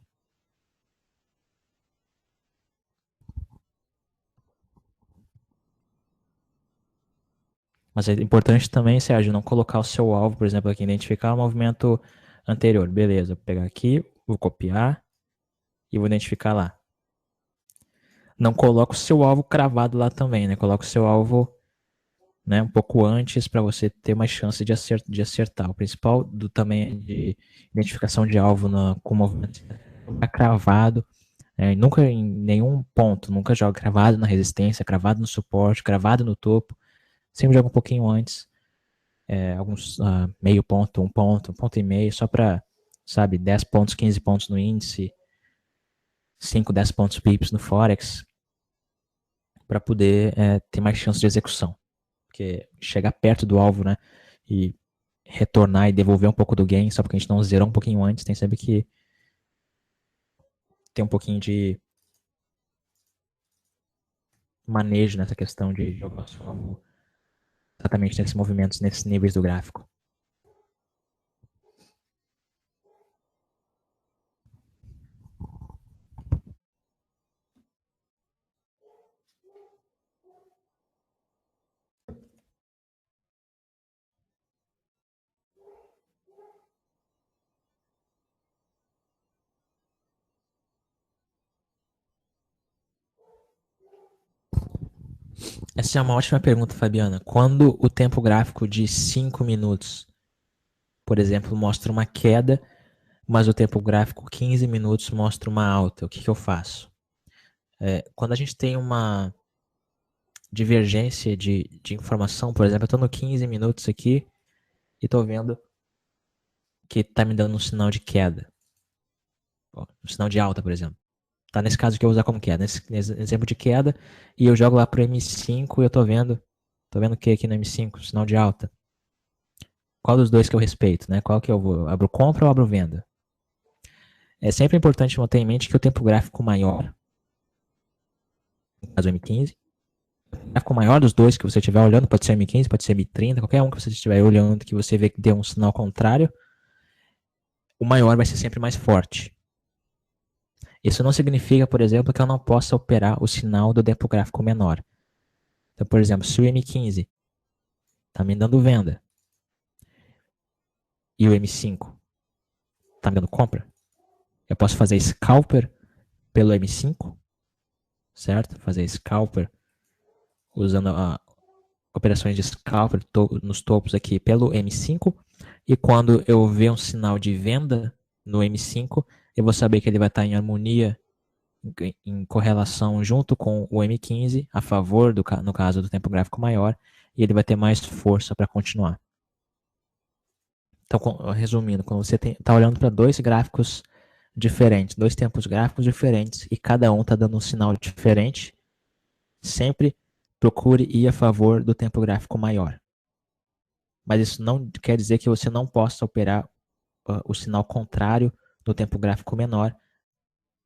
Mas é importante também, Sérgio, não colocar o seu alvo, por exemplo, aqui, identificar o movimento anterior. Beleza, vou pegar aqui, vou copiar e vou identificar lá. Não coloca o seu alvo cravado lá também, né? Coloca o seu alvo, né, um pouco antes para você ter mais chance de acertar. O principal também de identificação de alvo com movimento cravado, nunca em nenhum ponto, nunca joga cravado na resistência, cravado no suporte, cravado no topo, sempre joga um pouquinho antes, alguns meio ponto, um ponto e meio, só para, sabe, 10 pontos, 15 pontos no índice, 5, 10 pontos pips no Forex, para poder ter mais chance de execução. Porque chegar perto do alvo, né, e retornar e devolver um pouco do gain, só porque a gente não zerou um pouquinho antes, tem sempre que ter um pouquinho de manejo nessa questão de jogar o alvo exatamente nesses movimentos, nesses níveis do gráfico. Essa é uma ótima pergunta, Fabiana. Quando o tempo gráfico de 5 minutos, por exemplo, mostra uma queda, mas o tempo gráfico 15 minutos mostra uma alta, o que eu faço? Quando a gente tem uma divergência de informação, por exemplo, eu estou no 15 minutos aqui e estou vendo que está me dando um sinal de queda, um sinal de alta, por exemplo. Tá nesse caso que eu vou usar como queda, nesse exemplo de queda, e eu jogo lá pro M5 e eu tô vendo o que aqui no M5? Sinal de alta. Qual dos dois que eu respeito, né? Qual que eu vou? Abro compra ou abro venda? É sempre importante manter em mente que o tempo gráfico maior, no caso M15, o gráfico maior dos dois que você estiver olhando, pode ser M15, pode ser M30, qualquer um que você estiver olhando que você vê que deu um sinal contrário, o maior vai ser sempre mais forte. Isso não significa, por exemplo, que eu não possa operar o sinal do tempo gráfico menor. Então, por exemplo, se o M15 está me dando venda e o M5 está me dando compra, eu posso fazer scalper pelo M5, certo? Fazer scalper usando operações de scalper nos topos aqui pelo M5. E quando eu ver um sinal de venda no M5, eu vou saber que ele vai estar em harmonia, em correlação junto com o M15, a favor, no caso do tempo gráfico maior, e ele vai ter mais força para continuar. Então, resumindo, quando você está olhando para dois gráficos diferentes, dois tempos gráficos diferentes, e cada um está dando um sinal diferente, sempre procure ir a favor do tempo gráfico maior. Mas isso não quer dizer que você não possa operar o sinal contrário do tempo gráfico menor,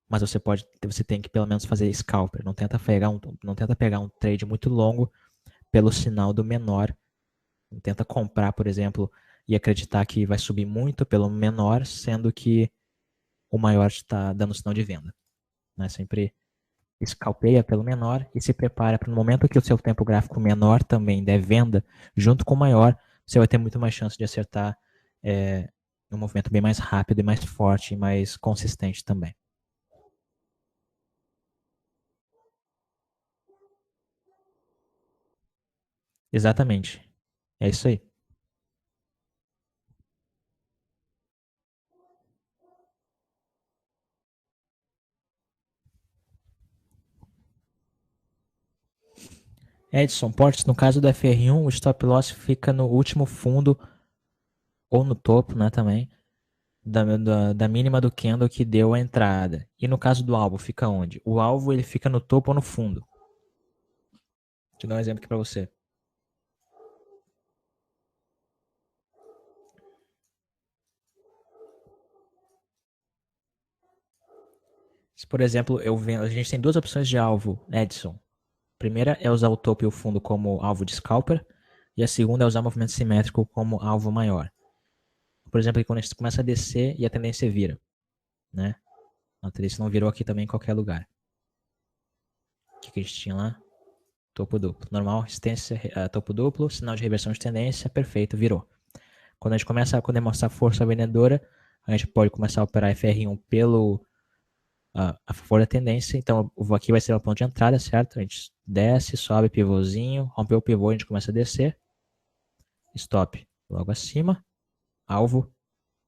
mas você tem que pelo menos fazer scalper. Não tenta pegar um trade muito longo pelo sinal do menor. Não tenta comprar, por exemplo, e acreditar que vai subir muito pelo menor, sendo que o maior está dando sinal de venda. Né? Sempre scalpeia pelo menor e se prepara para no momento que o seu tempo gráfico menor também der venda junto com o maior, você vai ter muito mais chance de acertar um movimento bem mais rápido e mais forte e mais consistente também. Exatamente. É isso aí. Edson Portes, no caso do FR1, o stop loss fica no último fundo ou no topo, né, também, da mínima do candle que deu a entrada. E no caso do alvo, fica onde? O alvo ele fica no topo ou no fundo. Deixa eu dar um exemplo aqui para você. Se, por exemplo, a gente tem duas opções de alvo, Edson. A primeira é usar o topo e o fundo como alvo de scalper, e a segunda é usar o movimento simétrico como alvo maior. Por exemplo, quando a gente começa a descer e a tendência vira, né? A tendência não virou aqui também em qualquer lugar. O que a gente tinha lá? Topo duplo. Normal, resistência, topo duplo, sinal de reversão de tendência, perfeito, virou. Quando a gente começa a demonstrar força vendedora, a gente pode começar a operar FR1 a favor da tendência. Então, aqui vai ser o ponto de entrada, certo? A gente desce, sobe, pivôzinho, rompeu o pivô, a gente começa a descer. Stop logo acima. Alvo,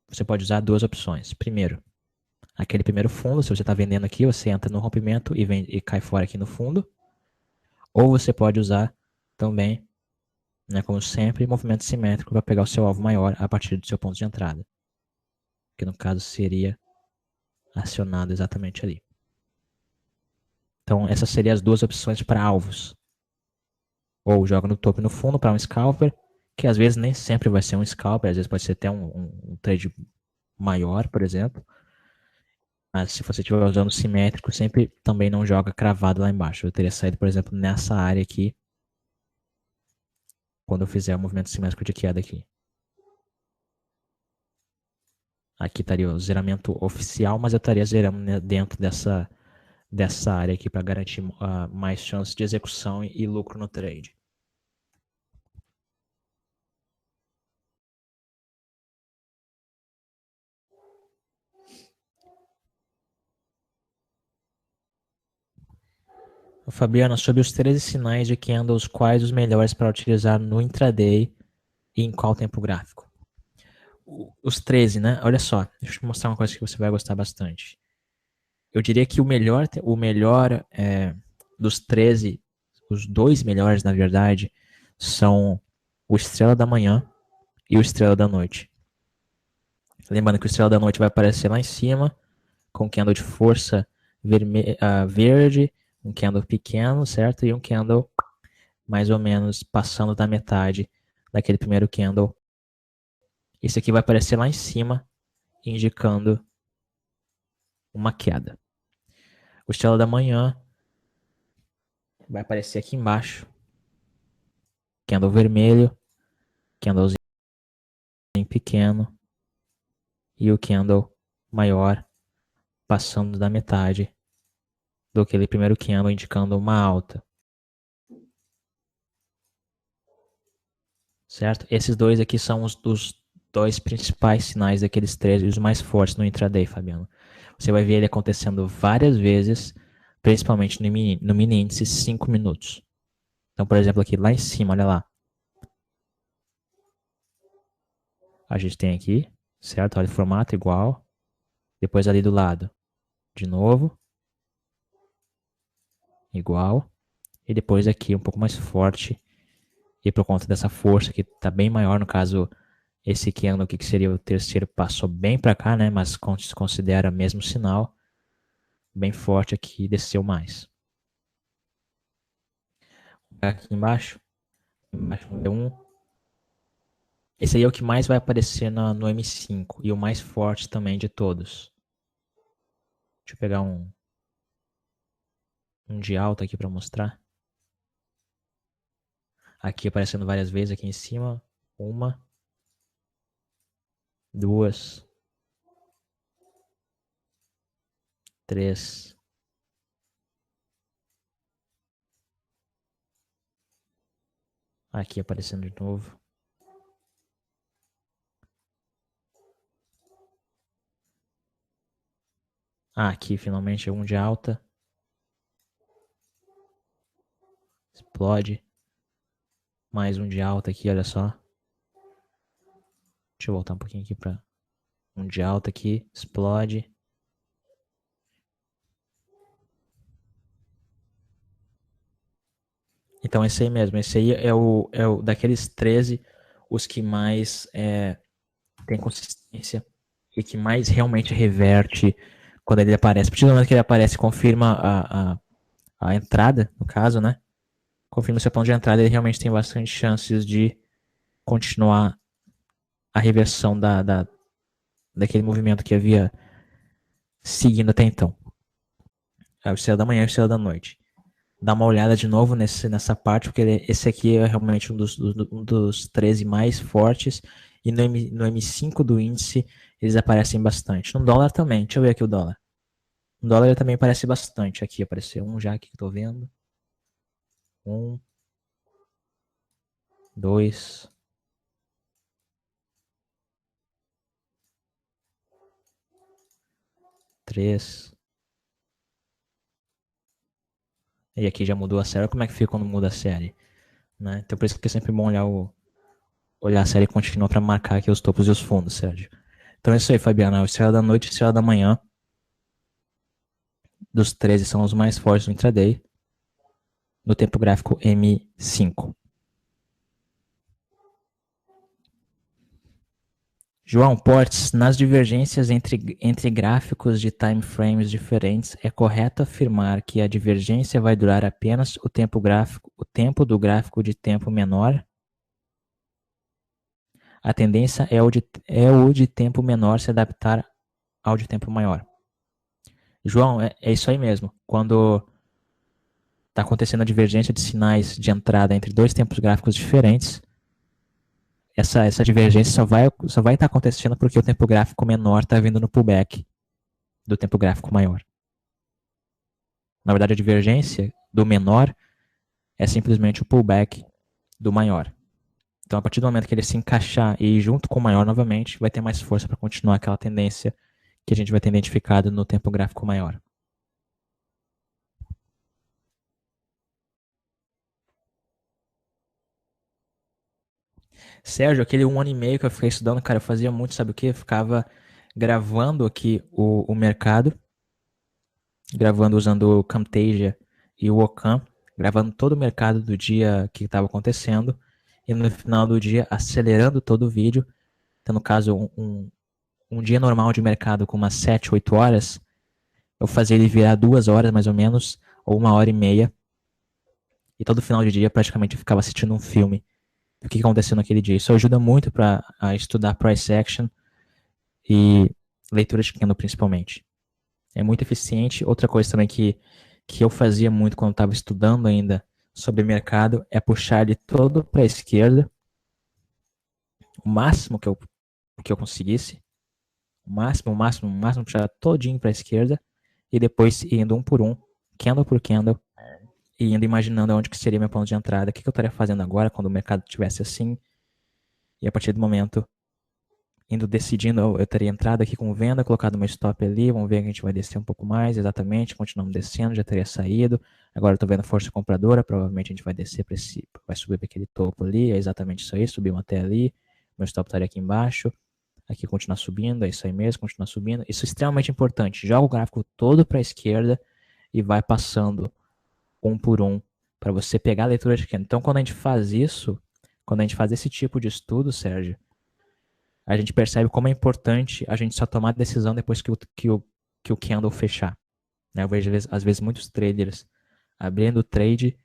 você pode usar duas opções. Primeiro, aquele primeiro fundo, se você está vendendo aqui, você entra no rompimento e cai fora aqui no fundo. Ou você pode usar também, né, como sempre, movimento simétrico para pegar o seu alvo maior a partir do seu ponto de entrada. Que no caso seria acionado exatamente ali. Então, essas seriam as duas opções para alvos. Ou joga no topo e no fundo para um scalper, que às vezes nem sempre vai ser um scalper, às vezes pode ser até um trade maior, por exemplo. Mas se você estiver usando simétrico, sempre também não joga cravado lá embaixo. Eu teria saído, por exemplo, nessa área aqui, quando eu fizer o movimento simétrico de queda aqui. Aqui estaria o zeramento oficial, mas eu estaria zerando dentro dessa área aqui para garantir mais chance de execução e lucro no trade. Fabiana, sobre os 13 sinais de candles, quais os melhores para utilizar no intraday e em qual tempo gráfico? Os 13, né? Olha só, deixa eu te mostrar uma coisa que você vai gostar bastante. Eu diria que o melhor dos 13, os dois melhores, na verdade, são o Estrela da Manhã e o Estrela da Noite. Lembrando que o Estrela da Noite vai aparecer lá em cima, com candle de força verde, um candle pequeno, certo? E um candle mais ou menos passando da metade daquele primeiro candle. Esse aqui vai aparecer lá em cima, indicando uma queda. O Estrela da Manhã vai aparecer aqui embaixo, candle vermelho, candlezinho pequeno e o candle maior passando da metade do que aquele primeiro candle, indicando uma alta. Certo? Esses dois aqui são os dois principais sinais daqueles três, os mais fortes no intraday, Fabiano. Você vai ver ele acontecendo várias vezes, principalmente no mini índice 5 minutos. Então, por exemplo, aqui lá em cima, olha lá. A gente tem aqui, certo? Olha o formato igual. Depois ali do lado, de novo. Igual. E depois aqui um pouco mais forte. E por conta dessa força que está bem maior, no caso, esse candle aqui que seria o terceiro passou bem para cá, né? Mas se considera mesmo sinal. Bem forte aqui, desceu mais. Aqui embaixo B1. Esse aí é o que mais vai aparecer no M5 e o mais forte também de todos. Deixa eu pegar um de alta aqui para mostrar. Aqui aparecendo várias vezes aqui em cima. Uma, duas, três. Aqui aparecendo de novo. Aqui finalmente um de alta. Explode. Mais um de alta aqui, olha só. Deixa eu voltar um pouquinho aqui para um de alta aqui. Explode. Então esse aí mesmo. Esse aí é o daqueles 13, os que mais tem consistência e que mais realmente reverte quando ele aparece. A partir do momento que ele aparece, confirma a entrada, no caso, né? Confirma o seu ponto de entrada, ele realmente tem bastante chances de continuar a reversão daquele movimento que havia seguindo até então. É o Estrela da Manhã e o Estrela da Noite. Dá uma olhada de novo nessa parte, porque esse aqui é realmente um dos 13 mais fortes. E no M5 do índice, eles aparecem bastante. No dólar também. Deixa eu ver aqui o dólar. No dólar ele também aparece bastante. Aqui apareceu um já aqui que eu tô vendo. 1, 2, 3. E aqui já mudou a série. Como é que fica quando muda a série? Né? Então por isso que é sempre bom olhar a série contínua para marcar aqui os topos e os fundos, Sérgio. Então é isso aí, Fabiana. O Estrela da Noite e o Estrela da Manhã dos 13 são os mais fortes no intraday. No tempo gráfico M5. João Portes, nas divergências entre gráficos de time frames diferentes, é correto afirmar que a divergência vai durar apenas o tempo do gráfico de tempo menor? A tendência é o de tempo menor se adaptar ao de tempo maior. João, é isso aí mesmo. Quando está acontecendo a divergência de sinais de entrada entre dois tempos gráficos diferentes, essa divergência só vai estar acontecendo porque o tempo gráfico menor está vindo no pullback do tempo gráfico maior. Na verdade, a divergência do menor é simplesmente o pullback do maior. Então, a partir do momento que ele se encaixar e ir junto com o maior novamente, vai ter mais força para continuar aquela tendência que a gente vai ter identificado no tempo gráfico maior. Sérgio, aquele 1 ano e meio que eu fiquei estudando, cara, eu fazia muito, sabe o quê? Eu ficava gravando aqui o mercado, gravando usando o Camtasia e o Ocam, gravando todo o mercado do dia que estava acontecendo, e no final do dia acelerando todo o vídeo. Então, no caso, um dia normal de mercado com umas 7, 8 horas, eu fazia ele virar 2 horas mais ou menos, ou 1 hora e meia, e todo final de dia praticamente eu ficava assistindo um filme do que aconteceu naquele dia. Isso ajuda muito para estudar price action e leitura de candle principalmente. É muito eficiente. Outra coisa também que eu fazia muito quando estava estudando ainda sobre mercado é puxar ele todo para a esquerda, o máximo que eu conseguisse, o máximo, puxar todinho para a esquerda e depois indo um por um, candle por candle, e indo imaginando onde que seria meu ponto de entrada, o que eu estaria fazendo agora quando o mercado estivesse assim, e a partir do momento indo decidindo, eu teria entrado aqui com venda, colocado meu stop ali, vamos ver que a gente vai descer um pouco mais, exatamente, continuamos descendo, já teria saído, agora eu tô vendo força compradora, provavelmente a gente vai descer para esse, vai subir para aquele topo ali, é exatamente isso aí, subimos até ali, meu stop estaria aqui embaixo, aqui continuar subindo, é isso aí mesmo, continuar subindo, isso é extremamente importante, joga o gráfico todo para a esquerda e vai passando um por um, para você pegar a leitura de candle. Então quando a gente faz isso, quando a gente faz esse tipo de estudo, Sérgio, a gente percebe como é importante a gente só tomar decisão depois que o candle fechar. Né? Eu vejo, às vezes, muitos traders abrindo o trade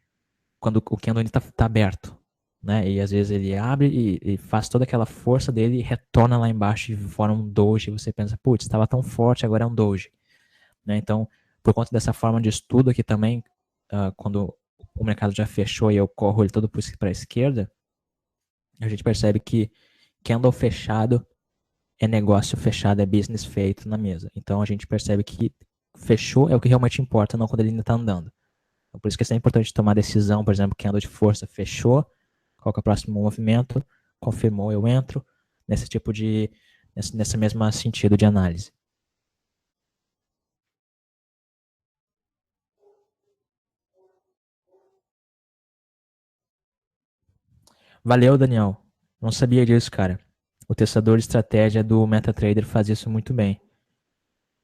quando o candle ainda está aberto. Né? E às vezes ele abre e faz toda aquela força dele e retorna lá embaixo e forma um doji. E você pensa, putz, estava tão forte, agora é um doji. Né? Então, por conta dessa forma de estudo aqui também, quando o mercado já fechou e eu corro ele todo para a esquerda, a gente percebe que candle fechado é negócio fechado, é business feito na mesa. Então a gente percebe que fechou é o que realmente importa, não quando ele ainda está andando. Então, por isso que é importante tomar decisão, por exemplo, candle de força fechou, qual que é o próximo movimento, confirmou, eu entro, nesse tipo de, nesse mesmo sentido de análise. Valeu, Daniel. Não sabia disso, cara. O testador de estratégia do MetaTrader faz isso muito bem.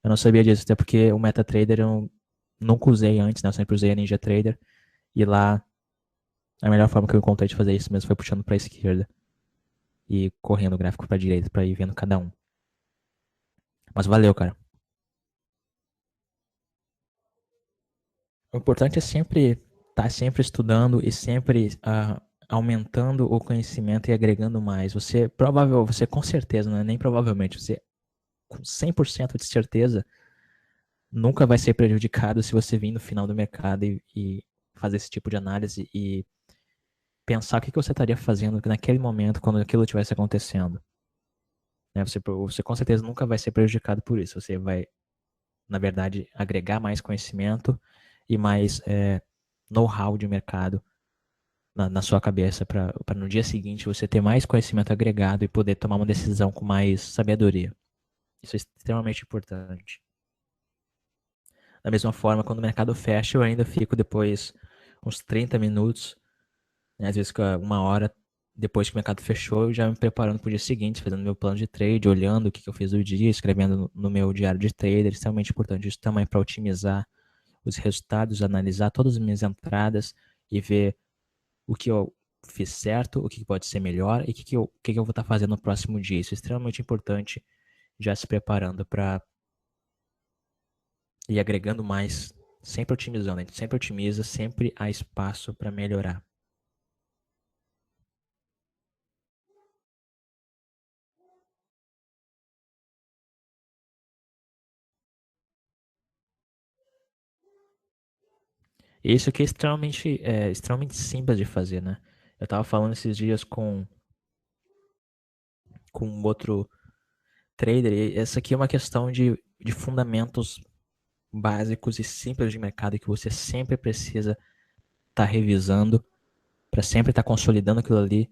Eu não sabia disso, até porque o MetaTrader eu nunca usei antes, né? Eu sempre usei a NinjaTrader. E lá a melhor forma que eu encontrei de fazer isso mesmo foi puxando para a esquerda e correndo o gráfico para a direita para ir vendo cada um. Mas valeu, cara. O importante é sempre estar sempre estudando e sempre aumentando o conhecimento e agregando mais. Você com certeza, não é nem provavelmente, você com 100% de certeza nunca vai ser prejudicado se você vir no final do mercado e fazer esse tipo de análise e pensar o que você estaria fazendo naquele momento quando aquilo estivesse acontecendo. Né? Você com certeza nunca vai ser prejudicado por isso. Você vai, na verdade, agregar mais conhecimento e mais know-how de mercado na sua cabeça para no dia seguinte você ter mais conhecimento agregado e poder tomar uma decisão com mais sabedoria. Isso é extremamente importante. Da mesma forma, quando o mercado fecha, eu ainda fico depois uns 30 minutos, né, às vezes 1 hora depois que o mercado fechou, eu já me preparando para o dia seguinte, fazendo meu plano de trade, olhando o que eu fiz do dia, escrevendo no meu diário de trader, extremamente importante isso também para otimizar os resultados, analisar todas as minhas entradas e ver o que eu fiz certo, o que pode ser melhor e o que eu vou estar fazendo no próximo dia. Isso é extremamente importante, já se preparando para ir agregando mais, sempre otimizando. A gente sempre otimiza, sempre há espaço para melhorar. Isso aqui é extremamente simples de fazer, né? Eu estava falando esses dias com um outro trader, e essa aqui é uma questão de fundamentos básicos e simples de mercado que você sempre precisa estar revisando para sempre estar consolidando aquilo ali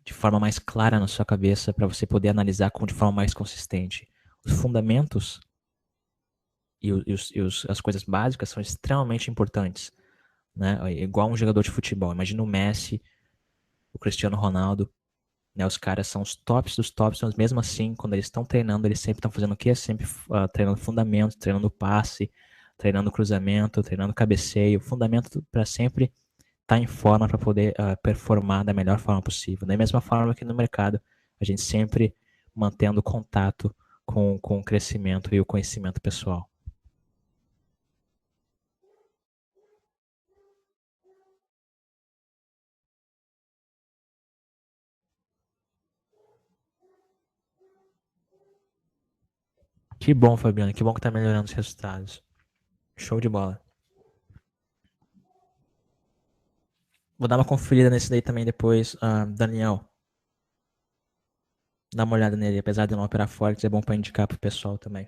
de forma mais clara na sua cabeça para você poder analisar de forma mais consistente. Os fundamentos as coisas básicas são extremamente importantes, né? É igual um jogador de futebol. Imagina o Messi o Cristiano Ronaldo, né? Os caras são os tops dos tops, mas mesmo assim, quando eles estão treinando, eles sempre estão fazendo o quê? Sempre treinando fundamento, treinando passe, treinando cruzamento, treinando cabeceio, fundamento para sempre estar em forma para poder performar da melhor forma possível. Da mesma forma que no mercado, a gente sempre mantendo contato com o crescimento e o conhecimento pessoal. Que bom, Fabiano, que bom que tá melhorando os resultados. Show de bola. Vou dar uma conferida nesse daí também depois, Daniel. Dá uma olhada nele, apesar de não operar forte, é bom para indicar pro pessoal também.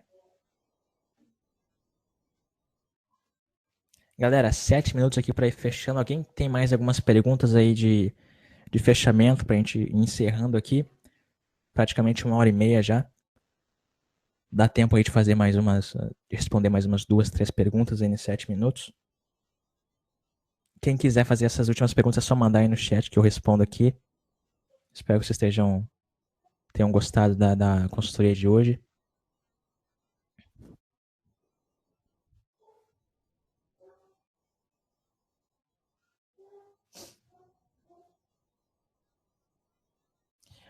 Galera, 7 minutos aqui para ir fechando. Alguém tem mais algumas perguntas aí de fechamento pra gente ir encerrando aqui? Praticamente 1h30 já. Dá tempo aí de fazer mais umas, de responder mais umas 2, 3 perguntas aí em 7 minutos. Quem quiser fazer essas últimas perguntas é só mandar aí no chat que eu respondo aqui. Espero que vocês tenham gostado da consultoria de hoje.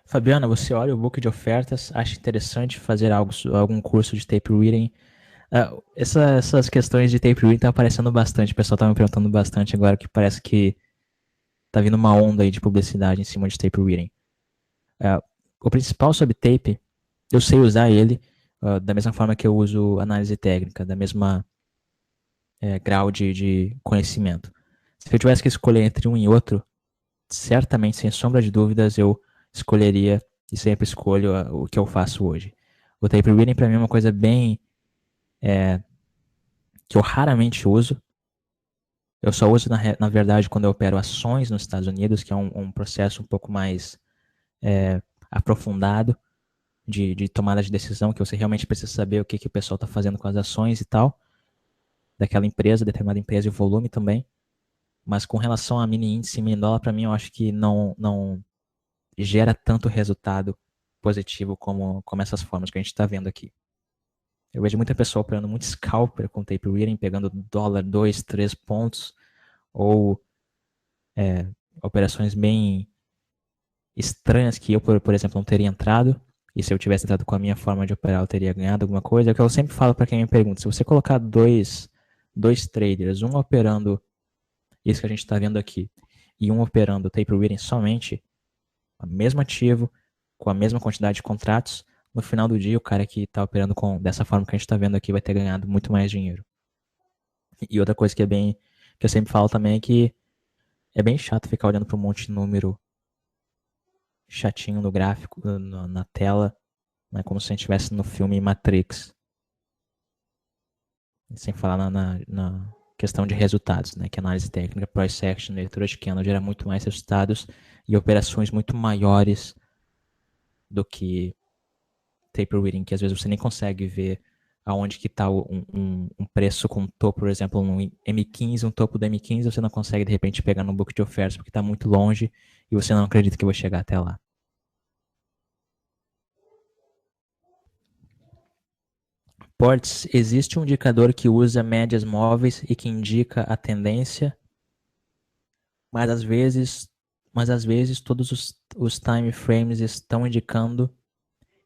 Fabiana, você olha o book de ofertas, acha interessante fazer algum curso de tape reading? Essas questões de tape reading tá aparecendo bastante, o pessoal tá me perguntando bastante agora, que parece que tá vindo uma onda aí de publicidade em cima de tape reading. O principal sobre tape, eu sei usar ele da mesma forma que eu uso análise técnica, da mesma grau de conhecimento. Se eu tivesse que escolher entre um e outro, certamente, sem sombra de dúvidas, eu escolheria e sempre escolho o que eu faço hoje. O tape reading para mim é uma coisa bem que eu raramente uso. Eu só uso, na verdade, quando eu opero ações nos Estados Unidos, que é um processo um pouco mais aprofundado de tomada de decisão, que você realmente precisa saber o que o pessoal está fazendo com as ações e tal, daquela empresa, determinada empresa e o volume também. Mas com relação a mini índice e mini dólar, para mim, eu acho que não gera tanto resultado positivo como essas formas que a gente está vendo aqui. Eu vejo muita pessoa operando muito scalper com tape reading, pegando dólar 2, 3 pontos, ou operações bem estranhas que eu, por exemplo, não teria entrado. E se eu tivesse entrado com a minha forma de operar, eu teria ganhado alguma coisa. É o que eu sempre falo para quem me pergunta. Se você colocar dois traders, um operando isso que a gente está vendo aqui, e um operando tape reading somente, o mesmo ativo, com a mesma quantidade de contratos, no final do dia o cara que está operando dessa forma que a gente está vendo aqui vai ter ganhado muito mais dinheiro. E outra coisa que eu sempre falo também é que é bem chato ficar olhando para um monte de número chatinho no gráfico, na tela, né, como se a gente estivesse no filme Matrix. Sem falar na questão de resultados, né, que análise técnica, price action, leitura de candle gera muito mais resultados e operações muito maiores do que tape reading, que às vezes você nem consegue ver aonde que está um preço com um topo, por exemplo, um M15, um topo do M15, você não consegue de repente pegar no book de ofertas porque está muito longe e você não acredita que vai chegar até lá. Portes, existe um indicador que usa médias móveis e que indica a tendência, mas às vezes todos os time frames estão indicando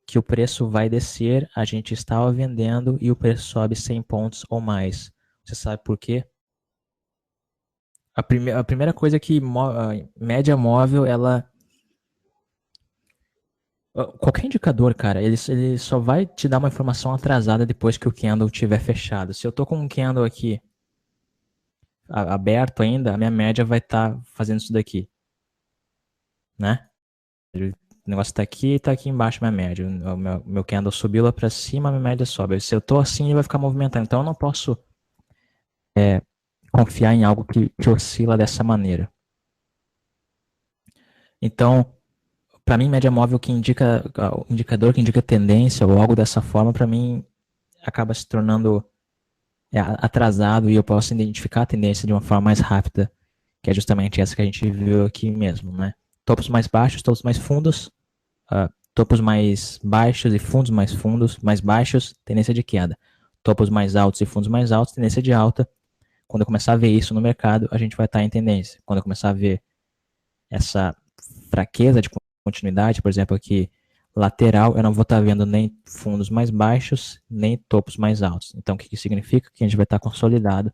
que o preço vai descer, a gente estava vendendo e o preço sobe 100 pontos ou mais. Você sabe por quê? A primeira coisa é que a média móvel, ela. Qualquer indicador, cara, ele só vai te dar uma informação atrasada depois que o candle estiver fechado. Se eu tô com um candle aqui aberto ainda, a minha média vai estar fazendo isso daqui, né? O negócio tá aqui e tá aqui embaixo minha média. O meu candle subiu lá pra cima, a minha média sobe. Se eu tô assim, ele vai ficar movimentando. Então eu não posso confiar em algo que oscila dessa maneira. Então, para mim, média móvel que indica, o indicador que indica tendência ou algo dessa forma, para mim, acaba se tornando atrasado e eu posso identificar a tendência de uma forma mais rápida, que é justamente essa que a gente viu aqui mesmo, né? topos mais baixos, topos mais fundos, topos mais baixos e fundos mais fundos, mais baixos, tendência de queda. Topos mais altos e fundos mais altos, tendência de alta. Quando eu começar a ver isso no mercado, a gente vai estar em tendência. Quando eu começar a ver essa fraqueza de continuidade, por exemplo, aqui lateral, eu não vou estar vendo nem fundos mais baixos, nem topos mais altos. Então, o que isso significa? Que a gente vai estar consolidado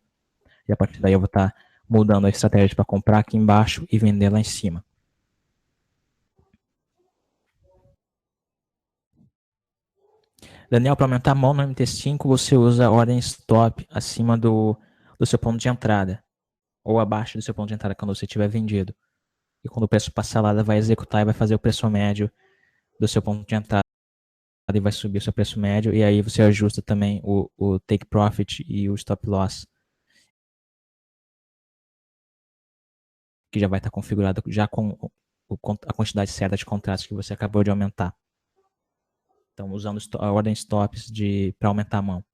e a partir daí eu vou estar mudando a estratégia para comprar aqui embaixo e vender lá em cima. Daniel, para aumentar a mão no MT5, você usa ordem stop acima do seu ponto de entrada ou abaixo do seu ponto de entrada quando você tiver vendido. E quando o preço passar lá, ela vai executar e vai fazer o preço médio do seu ponto de entrada e vai subir o seu preço médio, e aí você ajusta também o take profit e o stop loss, que já vai estar configurado já com a quantidade certa de contratos que você acabou de aumentar. Então, usando a ordem stops para aumentar a mão.